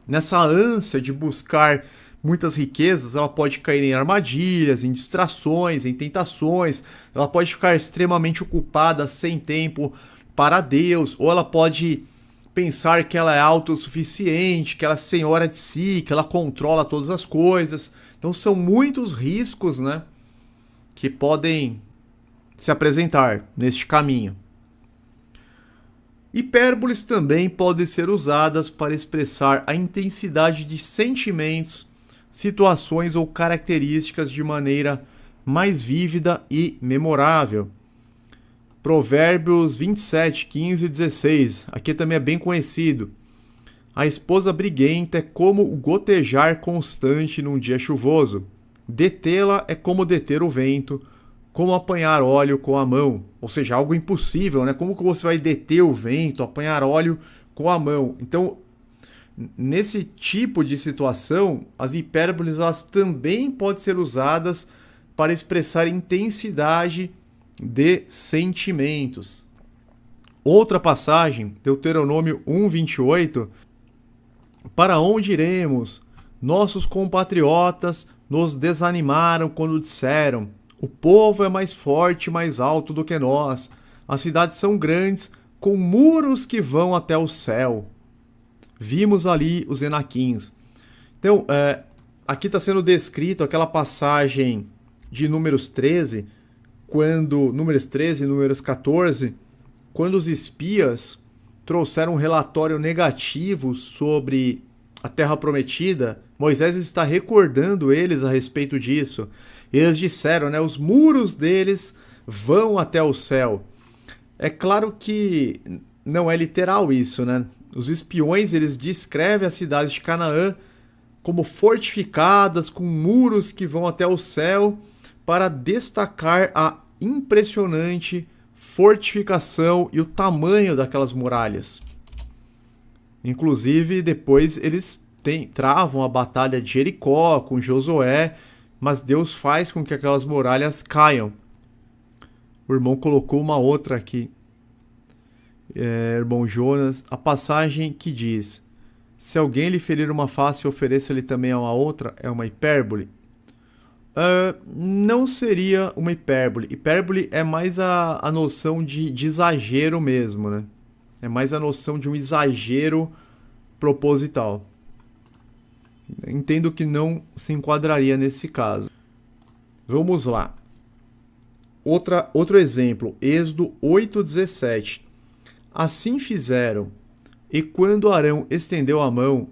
nessa ânsia de buscar muitas riquezas, ela pode cair em armadilhas, em distrações, em tentações, ela pode ficar extremamente ocupada, sem tempo para Deus, ou ela pode pensar que ela é autossuficiente, que ela é senhora de si, que ela controla todas as coisas. Então são muitos riscos, né, que podem se apresentar neste caminho. Hipérboles também podem ser usadas para expressar a intensidade de sentimentos, situações ou características de maneira mais vívida e memorável. Provérbios 27, 15 e 16. Aqui também é bem conhecido. A esposa briguenta é como o gotejar constante num dia chuvoso. Detê-la é como deter o vento, como apanhar óleo com a mão. Ou seja, algo impossível, né? Como que você vai deter o vento, apanhar óleo com a mão? Então, nesse tipo de situação, as hipérboles elas também podem ser usadas para expressar intensidade de sentimentos. Outra passagem, Deuteronômio 1:28, para onde iremos? Nossos compatriotas nos desanimaram quando disseram, o povo é mais forte e mais alto do que nós, as cidades são grandes, com muros que vão até o céu. Vimos ali os Enaquins. Então, aqui está sendo descrito aquela passagem de Números 13, Números 13 e Números 14, quando os espias trouxeram um relatório negativo sobre a Terra Prometida, Moisés está recordando eles a respeito disso. Eles disseram, né, os muros deles vão até o céu. É claro que não é literal isso, né? Os espiões, eles descrevem as cidades de Canaã como fortificadas, com muros que vão até o céu, para destacar a impressionante fortificação e o tamanho daquelas muralhas. Inclusive, depois eles travam a batalha de Jericó com Josué, mas Deus faz com que aquelas muralhas caiam. O irmão colocou uma outra aqui. Irmão Jonas, a passagem que diz, se alguém lhe ferir uma face, ofereça-lhe também uma outra, é uma hipérbole? Não seria uma hipérbole. Hipérbole é mais a noção de exagero mesmo, né? É mais a noção de um exagero proposital. Entendo que não se enquadraria nesse caso. Vamos lá. Outro exemplo, Êxodo 8:17. Assim fizeram, e quando Arão estendeu a mão,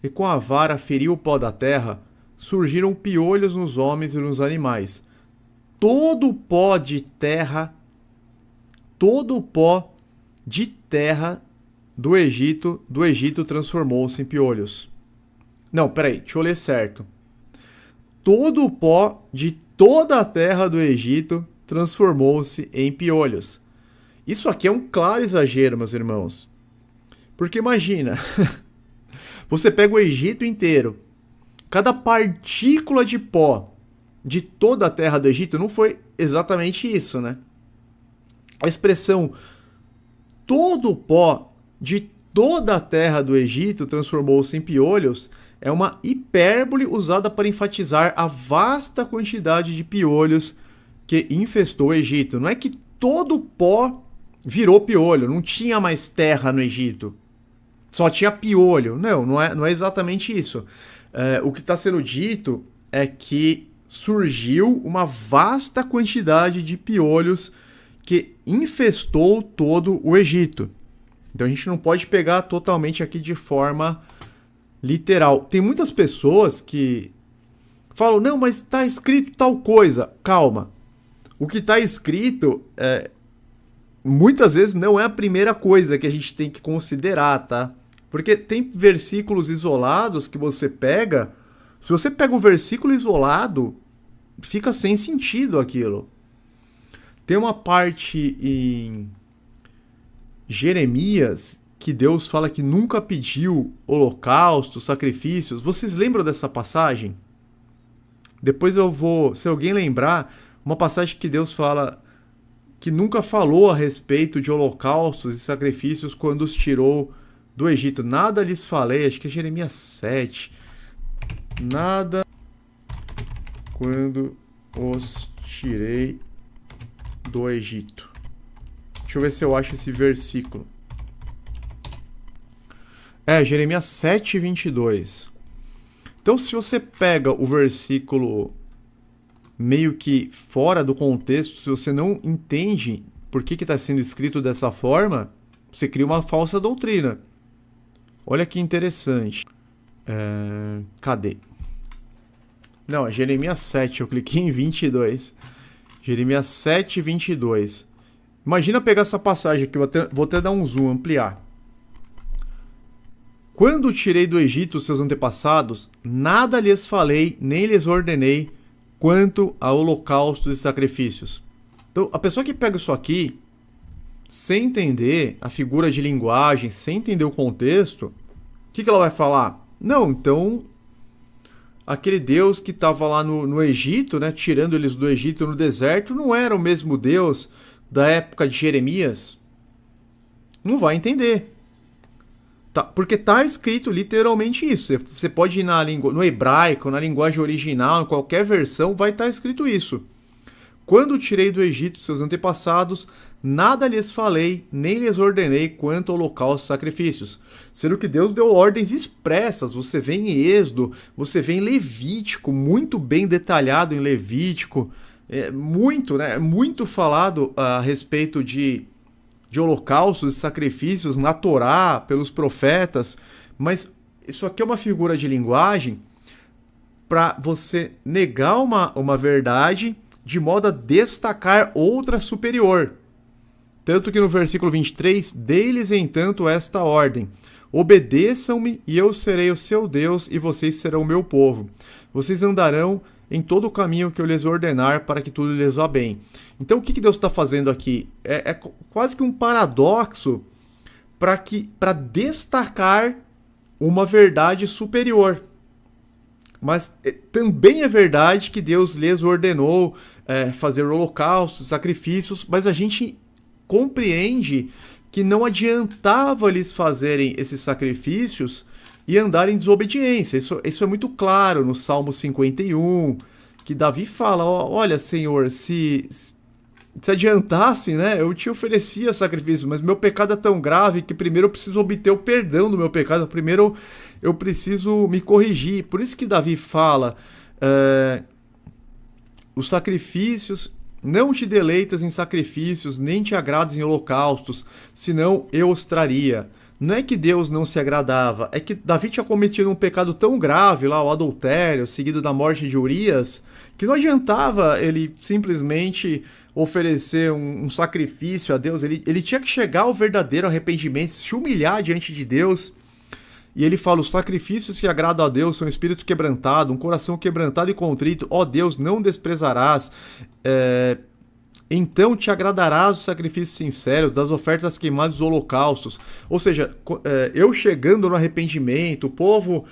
e com a vara feriu o pó da terra, surgiram piolhos nos homens e nos animais. Todo o pó de terra do Egito transformou-se em piolhos. Não, peraí, deixa eu ler certo. Todo o pó de toda a terra do Egito transformou-se em piolhos. Isso aqui é um claro exagero, meus irmãos. Porque imagina, você pega o Egito inteiro, cada partícula de pó de toda a terra do Egito, não foi exatamente isso, né? A expressão todo o pó de toda a terra do Egito transformou-se em piolhos é uma hipérbole usada para enfatizar a vasta quantidade de piolhos que infestou o Egito. Não é que todo o pó virou piolho, não tinha mais terra no Egito. só tinha piolho. Não é exatamente isso. O que está sendo dito é que surgiu uma vasta quantidade de piolhos que infestou todo o Egito. Então a gente não pode pegar totalmente aqui de forma literal. Tem muitas pessoas que falam, não, mas está escrito tal coisa. Calma. O que está escrito muitas vezes não é a primeira coisa que a gente tem que considerar, tá? Porque tem versículos isolados que você pega. Se você pega um versículo isolado, fica sem sentido aquilo. Tem uma parte em Jeremias que Deus fala que nunca pediu holocaustos, sacrifícios. Vocês lembram dessa passagem? Depois eu vou, se alguém lembrar, uma passagem que Deus fala que nunca falou a respeito de holocaustos e sacrifícios quando os tirou do Egito. Nada lhes falei, acho que é Jeremias 7. Nada quando os tirei do Egito. Deixa eu ver se eu acho esse versículo. Jeremias 7, 22. Então, se você pega o versículo meio que fora do contexto, se você não entende por que está sendo escrito dessa forma, você cria uma falsa doutrina. Olha que interessante. Cadê? Não, é Jeremias 7, eu cliquei em 22. Jeremias 7, 22. Imagina pegar essa passagem aqui, vou até dar um zoom, ampliar. Quando tirei do Egito os seus antepassados, nada lhes falei, nem lhes ordenei, quanto a holocaustos e sacrifícios. Então, a pessoa que pega isso aqui, sem entender a figura de linguagem, sem entender o contexto, o que ela vai falar? Não, então, aquele Deus que estava lá no Egito, né, tirando eles do Egito no deserto, não era o mesmo Deus da época de Jeremias? Não vai entender. Tá, porque está escrito literalmente isso. Você pode ir no hebraico, na linguagem original, em qualquer versão, vai estar escrito isso. Quando tirei do Egito seus antepassados, nada lhes falei, nem lhes ordenei quanto ao holocaustos e sacrifícios. Sendo que Deus deu ordens expressas. Você vê em Êxodo, você vê em Levítico, muito bem detalhado em Levítico. Muito falado a respeito de holocaustos e sacrifícios na Torá, pelos profetas, mas isso aqui é uma figura de linguagem para você negar uma verdade de modo a destacar outra superior. Tanto que no versículo 23, dei-lhes entanto esta ordem: obedeçam-me e eu serei o seu Deus e vocês serão o meu povo. Vocês andarão em todo o caminho que eu lhes ordenar para que tudo lhes vá bem. Então o que Deus está fazendo aqui? É quase que um paradoxo para destacar uma verdade superior. Mas também é verdade que Deus lhes ordenou fazer holocaustos, sacrifícios, mas a gente compreende que não adiantava eles fazerem esses sacrifícios e andar em desobediência. Isso é muito claro no Salmo 51, que Davi fala, olha, Senhor, se adiantasse, né, eu te oferecia sacrifício, mas meu pecado é tão grave que primeiro eu preciso obter o perdão do meu pecado, primeiro eu preciso me corrigir. Por isso que Davi fala, os sacrifícios, não te deleitas em sacrifícios, nem te agrades em holocaustos, senão eu os traria. Não é que Deus não se agradava, é que Davi tinha cometido um pecado tão grave, lá o adultério, seguido da morte de Urias, que não adiantava ele simplesmente oferecer um sacrifício a Deus. Ele tinha que chegar ao verdadeiro arrependimento, se humilhar diante de Deus. E ele fala, os sacrifícios que agradam a Deus são um espírito quebrantado, um coração quebrantado e contrito. Ó Deus, não desprezarás. Então te agradarás dos sacrifícios sinceros, das ofertas queimadas, dos holocaustos. Ou seja, eu chegando no arrependimento, o povo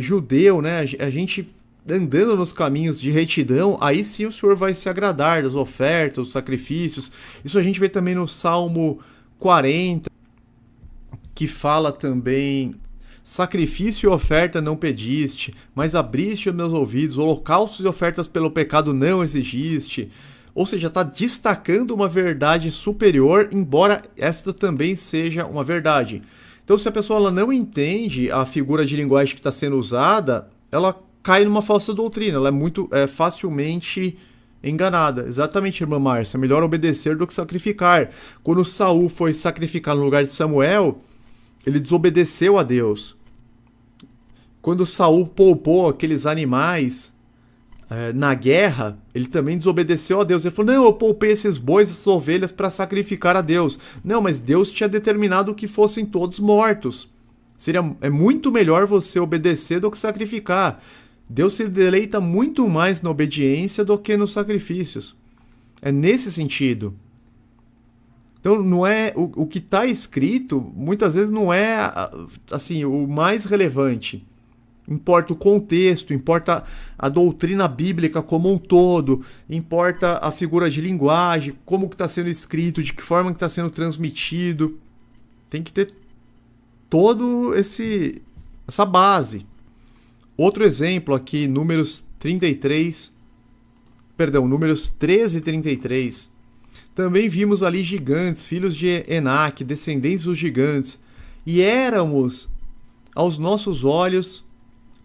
judeu, né, a gente andando nos caminhos de retidão, aí sim o Senhor vai se agradar das ofertas, dos sacrifícios. Isso a gente vê também no Salmo 40, que fala também: sacrifício e oferta não pediste, mas abriste os meus ouvidos, holocaustos e ofertas pelo pecado não exigiste. Ou seja, está destacando uma verdade superior, embora esta também seja uma verdade. Então, se a pessoa ela não entende a figura de linguagem que está sendo usada, ela cai numa falsa doutrina, ela é muito facilmente enganada. Exatamente, irmã Márcia, melhor obedecer do que sacrificar. Quando Saul foi sacrificar no lugar de Samuel, ele desobedeceu a Deus. Quando Saul poupou aqueles animais na guerra, ele também desobedeceu a Deus. Ele falou, não, eu poupei esses bois, essas ovelhas para sacrificar a Deus. Não, mas Deus tinha determinado que fossem todos mortos. É muito melhor você obedecer do que sacrificar. Deus se deleita muito mais na obediência do que nos sacrifícios. É nesse sentido. Então, não é o que está escrito, muitas vezes não é assim o mais relevante. Importa o contexto, importa a doutrina bíblica como um todo, importa a figura de linguagem, como que está sendo escrito, de que forma que está sendo transmitido. Tem que ter todo essa base. Outro exemplo aqui, números 13 e 33. Também vimos ali gigantes, filhos de Enaque, descendentes dos gigantes, e éramos aos nossos olhos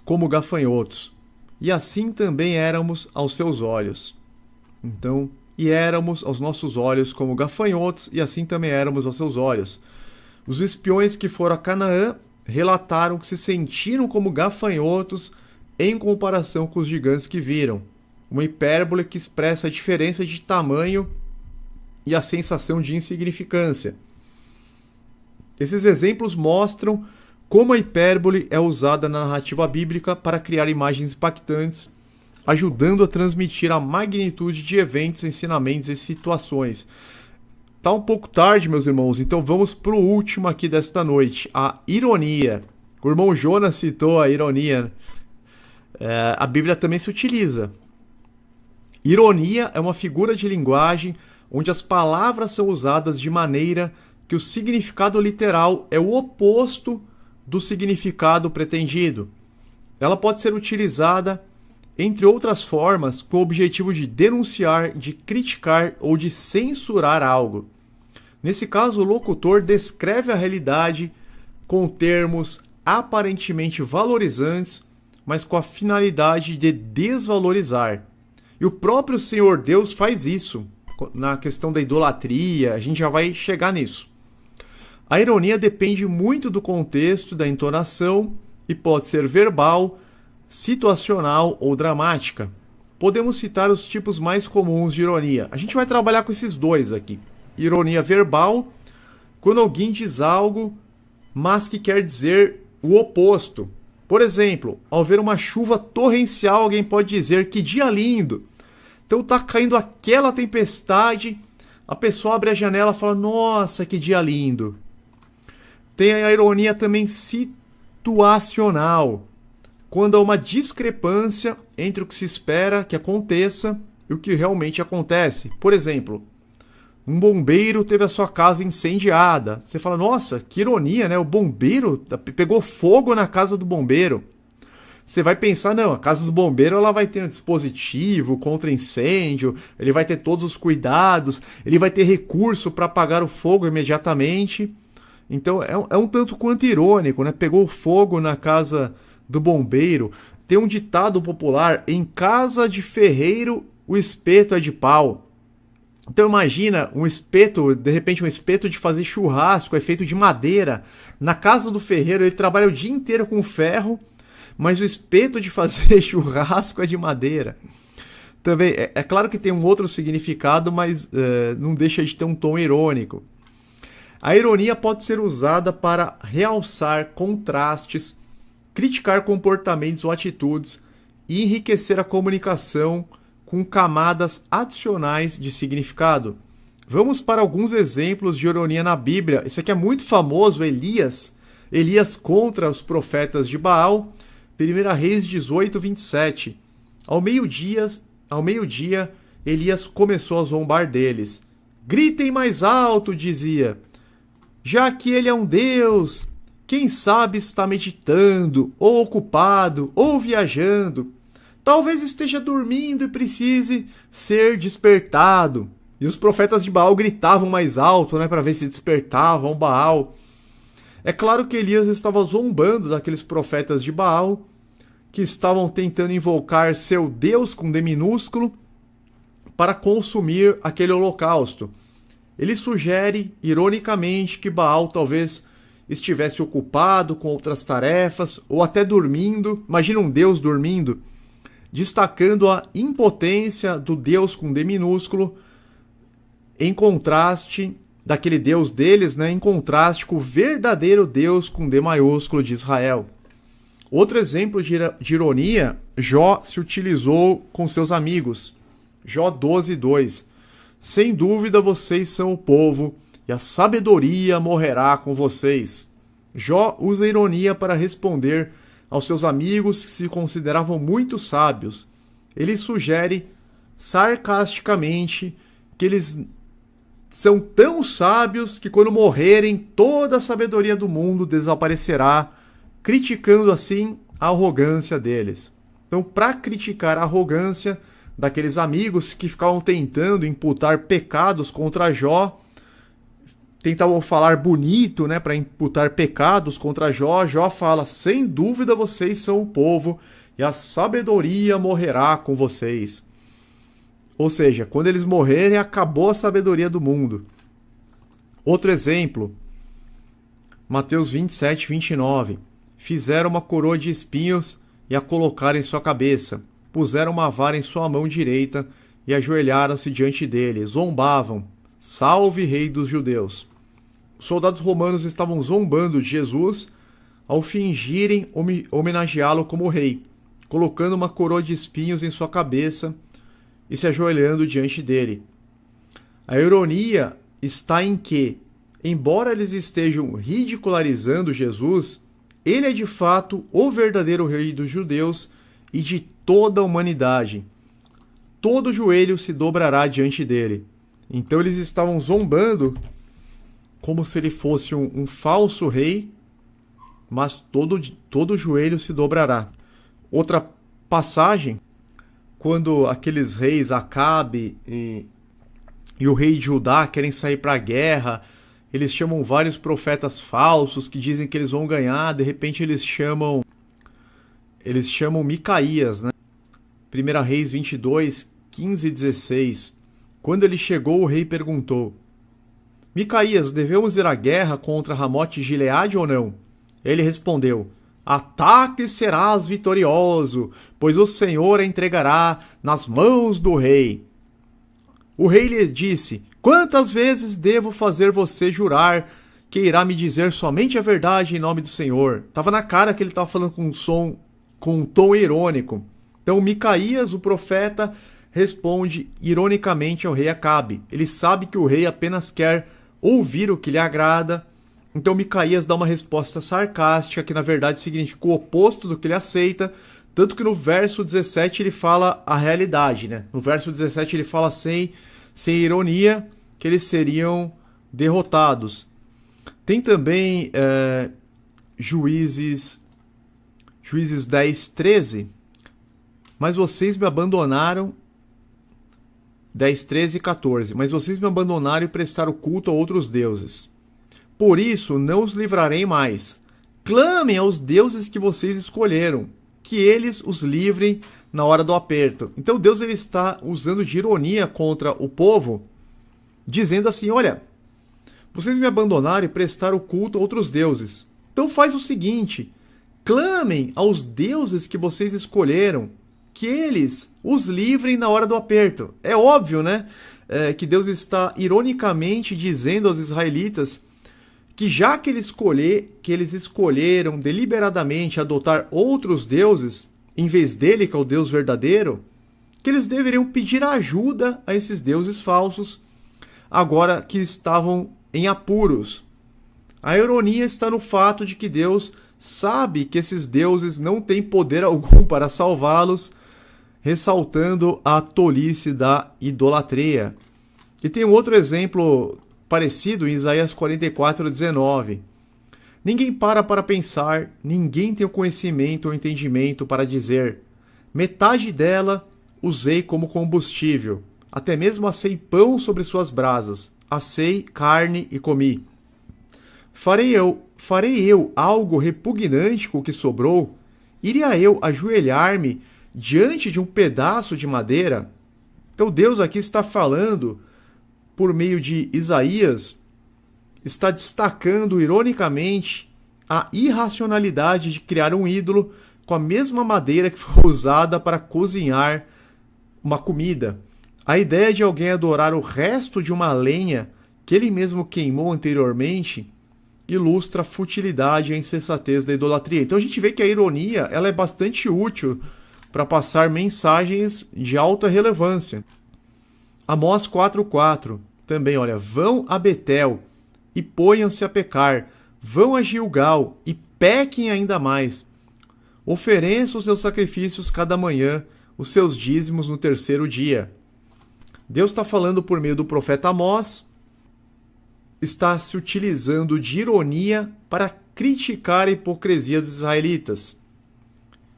como gafanhotos, e assim também éramos aos seus olhos. Então, e éramos aos nossos olhos como gafanhotos, e assim também éramos aos seus olhos. Os espiões que foram a Canaã relataram que se sentiram como gafanhotos em comparação com os gigantes que viram. Uma hipérbole que expressa a diferença de tamanho e a sensação de insignificância. Esses exemplos mostram como a hipérbole é usada na narrativa bíblica para criar imagens impactantes, ajudando a transmitir a magnitude de eventos, ensinamentos e situações. Tá um pouco tarde, meus irmãos, então vamos para o último aqui desta noite, a ironia. O irmão Jonas citou a ironia. A Bíblia também se utiliza. Ironia é uma figura de linguagem onde as palavras são usadas de maneira que o significado literal é o oposto do significado pretendido. Ela pode ser utilizada, entre outras formas, com o objetivo de denunciar, de criticar ou de censurar algo. Nesse caso, o locutor descreve a realidade com termos aparentemente valorizantes, mas com a finalidade de desvalorizar. E o próprio Senhor Deus faz isso. Na questão da idolatria, a gente já vai chegar nisso. A ironia depende muito do contexto, da entonação e pode ser verbal, situacional ou dramática. Podemos citar os tipos mais comuns de ironia. A gente vai trabalhar com esses dois aqui. Ironia verbal, quando alguém diz algo, mas que quer dizer o oposto. Por exemplo, ao ver uma chuva torrencial, alguém pode dizer que dia lindo. Então tá caindo aquela tempestade, a pessoa abre a janela e fala, nossa, que dia lindo. Tem a ironia também situacional, quando há uma discrepância entre o que se espera que aconteça e o que realmente acontece. Por exemplo, um bombeiro teve a sua casa incendiada. Você fala, nossa, que ironia, né? O bombeiro pegou fogo na casa do bombeiro. Você vai pensar, não, a casa do bombeiro ela vai ter um dispositivo contra incêndio, ele vai ter todos os cuidados, ele vai ter recurso para apagar o fogo imediatamente. Então é um tanto quanto irônico, né? Pegou fogo na casa do bombeiro. Tem um ditado popular, em casa de ferreiro o espeto é de pau. Então imagina um espeto, de repente um espeto de fazer churrasco, é feito de madeira. Na casa do ferreiro ele trabalha o dia inteiro com ferro, mas o espeto de fazer churrasco é de madeira. Também é claro que tem um outro significado, mas não deixa de ter um tom irônico. A ironia pode ser usada para realçar contrastes, criticar comportamentos ou atitudes e enriquecer a comunicação com camadas adicionais de significado. Vamos para alguns exemplos de ironia na Bíblia. Esse aqui é muito famoso, Elias. Elias contra os profetas de Baal. 1 Reis 18, 27. Ao meio-dia, Elias começou a zombar deles. Gritem mais alto, dizia. Já que ele é um Deus, quem sabe está meditando, ou ocupado, ou viajando. Talvez esteja dormindo e precise ser despertado. E os profetas de Baal gritavam mais alto, né, para ver se despertavam Baal. É claro que Elias estava zombando daqueles profetas de Baal que estavam tentando invocar seu Deus com D minúsculo para consumir aquele holocausto. Ele sugere, ironicamente, que Baal talvez estivesse ocupado com outras tarefas ou até dormindo. Imagina um Deus dormindo, destacando a impotência do Deus com D minúsculo em contraste daquele Deus deles, né, em contraste com o verdadeiro Deus com D maiúsculo de Israel. Outro exemplo de ironia, Jó se utilizou com seus amigos. Jó 12:2. Sem dúvida vocês são o povo, e a sabedoria morrerá com vocês. Jó usa ironia para responder aos seus amigos que se consideravam muito sábios. Ele sugere sarcasticamente que eles são tão sábios que quando morrerem toda a sabedoria do mundo desaparecerá, criticando assim a arrogância deles. Então, para criticar a arrogância daqueles amigos que ficavam tentando imputar pecados contra Jó, tentavam falar bonito, né, para imputar pecados contra Jó, Jó fala: sem dúvida vocês são o povo e a sabedoria morrerá com vocês. Ou seja, quando eles morrerem, acabou a sabedoria do mundo. Outro exemplo, Mateus 27:29. Fizeram uma coroa de espinhos e a colocaram em sua cabeça. Puseram uma vara em sua mão direita e ajoelharam-se diante dele. Zombavam: salve, rei dos judeus. Os soldados romanos estavam zombando de Jesus ao fingirem homenageá-lo como rei, colocando uma coroa de espinhos em sua cabeça e se ajoelhando diante dele. A ironia está em que, embora eles estejam ridicularizando Jesus, ele é de fato o verdadeiro rei dos judeus e de toda a humanidade. Todo joelho se dobrará diante dele. Então eles estavam zombando como se ele fosse um falso rei, mas todo joelho se dobrará. Outra passagem, quando aqueles reis Acabe e o rei de Judá querem sair para a guerra, eles chamam vários profetas falsos que dizem que eles vão ganhar. De repente eles chamam Micaías, né? 1 Reis 22, 15 e 16. Quando ele chegou, o rei perguntou: Micaías, devemos ir à guerra contra Ramote Gileade ou não? Ele respondeu: ataque e serás vitorioso, pois o Senhor a entregará nas mãos do rei. O rei lhe disse: quantas vezes devo fazer você jurar que irá me dizer somente a verdade em nome do Senhor? Estava na cara que ele estava falando com um tom irônico. Então Micaías, o profeta, responde ironicamente ao rei Acabe. Ele sabe que o rei apenas quer ouvir o que lhe agrada. Então Micaías dá uma resposta sarcástica que na verdade significa o oposto do que ele aceita. Tanto que no verso 17 ele fala a realidade, né? No verso 17 ele fala sem ironia que eles seriam derrotados. Tem também Juízes 10, 13. Mas vocês me abandonaram. 10, 13 e 14. Mas vocês me abandonaram e prestaram culto a outros deuses. Por isso não os livrarei mais. Clamem aos deuses que vocês escolheram, que eles os livrem na hora do aperto. Então Deus ele está usando de ironia contra o povo, dizendo assim: olha, vocês me abandonaram e prestaram culto a outros deuses. Então faz o seguinte: clamem aos deuses que vocês escolheram, que eles os livrem na hora do aperto. É óbvio, né? Que Deus está ironicamente dizendo aos israelitas que já que eles escolheram deliberadamente adotar outros deuses, em vez dele, que é o Deus verdadeiro, que eles deveriam pedir ajuda a esses deuses falsos, agora que estavam em apuros. A ironia está no fato de que Deus sabe que esses deuses não têm poder algum para salvá-los, ressaltando a tolice da idolatria. E tem um outro exemplo parecido em Isaías 44:19. Ninguém para pensar, ninguém tem o conhecimento ou entendimento para dizer: metade dela usei como combustível, até mesmo assei pão sobre suas brasas, assei carne e comi. Farei eu algo repugnante com o que sobrou? Iria eu ajoelhar-me diante de um pedaço de madeira? Então Deus aqui está falando, por meio de Isaías, está destacando ironicamente a irracionalidade de criar um ídolo com a mesma madeira que foi usada para cozinhar uma comida. A ideia de alguém adorar o resto de uma lenha que ele mesmo queimou anteriormente ilustra a futilidade e a insensatez da idolatria. Então a gente vê que a ironia ela é bastante útil para passar mensagens de alta relevância. Amós 4:4 também, olha, vão a Betel e ponham-se a pecar, vão a Gilgal e pequem ainda mais. Ofereçam os seus sacrifícios cada manhã, os seus dízimos no terceiro dia. Deus está falando por meio do profeta Amós, está se utilizando de ironia para criticar a hipocrisia dos israelitas.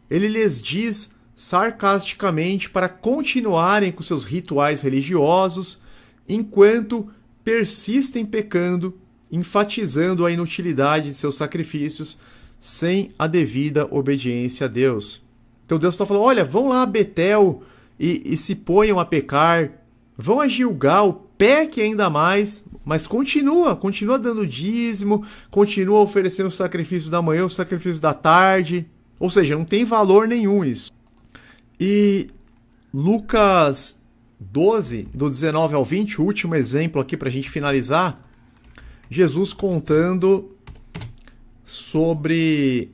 Ele lhes diz sarcasticamente para continuarem com seus rituais religiosos, enquanto persistem pecando, enfatizando a inutilidade de seus sacrifícios sem a devida obediência a Deus. Então Deus está falando, olha, vão lá a Betel e se ponham a pecar, vão a Gilgal, peque ainda mais, mas continua dando dízimo, continua oferecendo o sacrifício da manhã, o sacrifício da tarde, ou seja, não tem valor nenhum isso. E Lucas 12, do 19 ao 20, o último exemplo aqui para a gente finalizar, Jesus contando sobre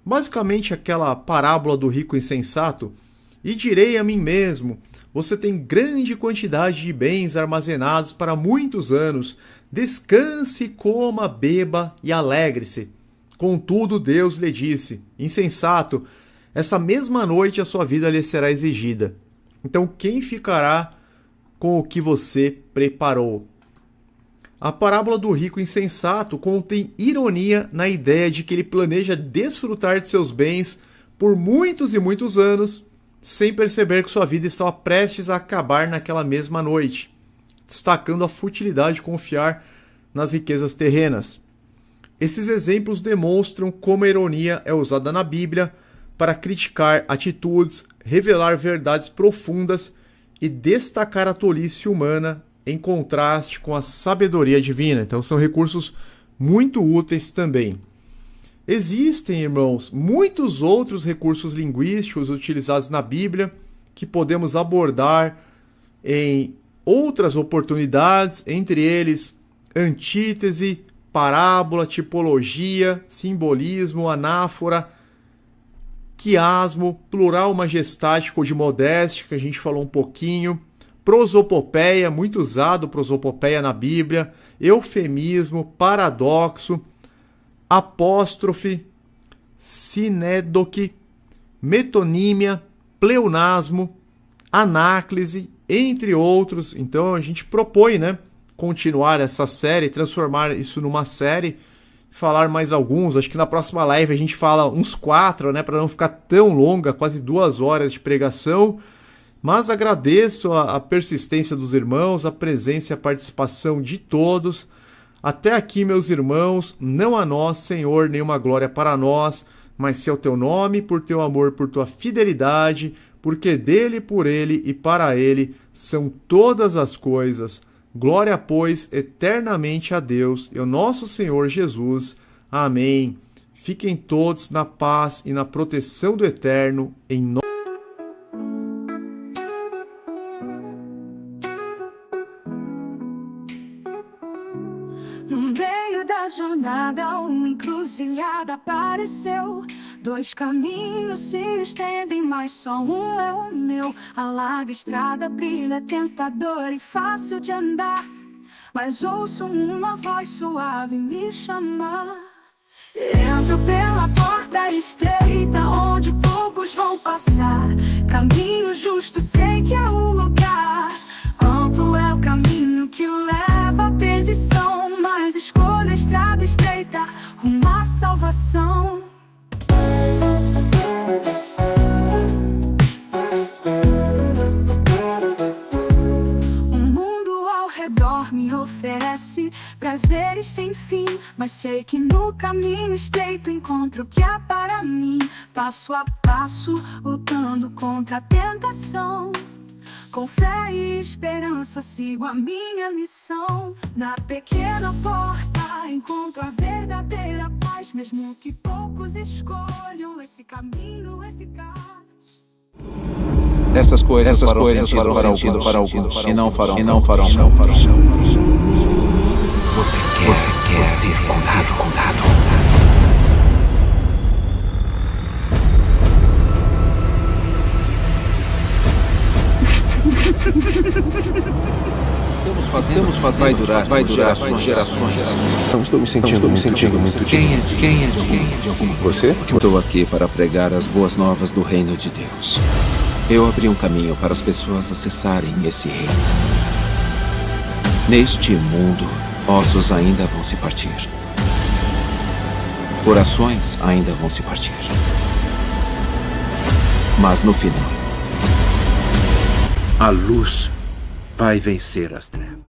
basicamente aquela parábola do rico insensato. E direi a mim mesmo, você tem grande quantidade de bens armazenados para muitos anos, descanse, coma, beba e alegre-se. Contudo, Deus lhe disse, insensato, essa mesma noite a sua vida lhe será exigida. Então quem ficará com o que você preparou? A parábola do rico insensato contém ironia na ideia de que ele planeja desfrutar de seus bens por muitos e muitos anos, sem perceber que sua vida estava prestes a acabar naquela mesma noite, destacando a futilidade de confiar nas riquezas terrenas. Esses exemplos demonstram como a ironia é usada na Bíblia para criticar atitudes, revelar verdades profundas e destacar a tolice humana em contraste com a sabedoria divina. Então são recursos muito úteis também. Existem, irmãos, muitos outros recursos linguísticos utilizados na Bíblia que podemos abordar em outras oportunidades, entre eles antítese, parábola, tipologia, simbolismo, anáfora, quiasmo, plural majestático de modéstia, que a gente falou um pouquinho, prosopopeia, muito usado prosopopeia na Bíblia, eufemismo, paradoxo, apóstrofe, sinédoque, metonímia, pleonasmo, anáclise, entre outros. Então a gente propõe, continuar essa série, transformar isso numa série, falar mais alguns. Acho que na próxima live a gente fala uns 4, para não ficar tão longa, quase 2 horas de pregação. Mas agradeço a persistência dos irmãos, a presença e a participação de todos. Até aqui, meus irmãos, não a nós, Senhor, nenhuma glória para nós, mas se é o teu nome, por teu amor, por tua fidelidade, porque dele, por ele e para ele são todas as coisas. Glória, pois, eternamente a Deus e ao nosso Senhor Jesus. Amém. Fiquem todos na paz e na proteção do Eterno, em nome. No meio da jornada, uma encruzilhada apareceu. 2 caminhos se estendem, mas só um é o meu. A larga estrada brilha, tentador e fácil de andar, mas ouço uma voz suave me chamar. Entro pela porta estreita, onde poucos vão passar. Caminho justo, sei que é o lugar. Amplo é o caminho que o leva à perdição, mas escolho a estrada estreita, rumo à salvação. O mundo ao redor me oferece prazeres sem fim, Mas sei que no caminho estreito encontro o que há para mim. Passo a passo, lutando contra a tentação. Com fé e esperança sigo a minha missão. Na pequena porta encontro a verdadeira paz. Mesmo que poucos escolham esse caminho eficaz. Essas coisas farão sentido para alguns e não farão para outros. Você quer ser curado. Estamos fazendo vai durar gerações. Não estou me sentindo muito Quem é de algum? Você? Estou aqui para pregar as boas novas do reino de Deus. Eu abri um caminho para as pessoas acessarem esse reino. Neste mundo, ossos ainda vão se partir. Corações ainda vão se partir. Mas no final, a luz vai vencer as trevas.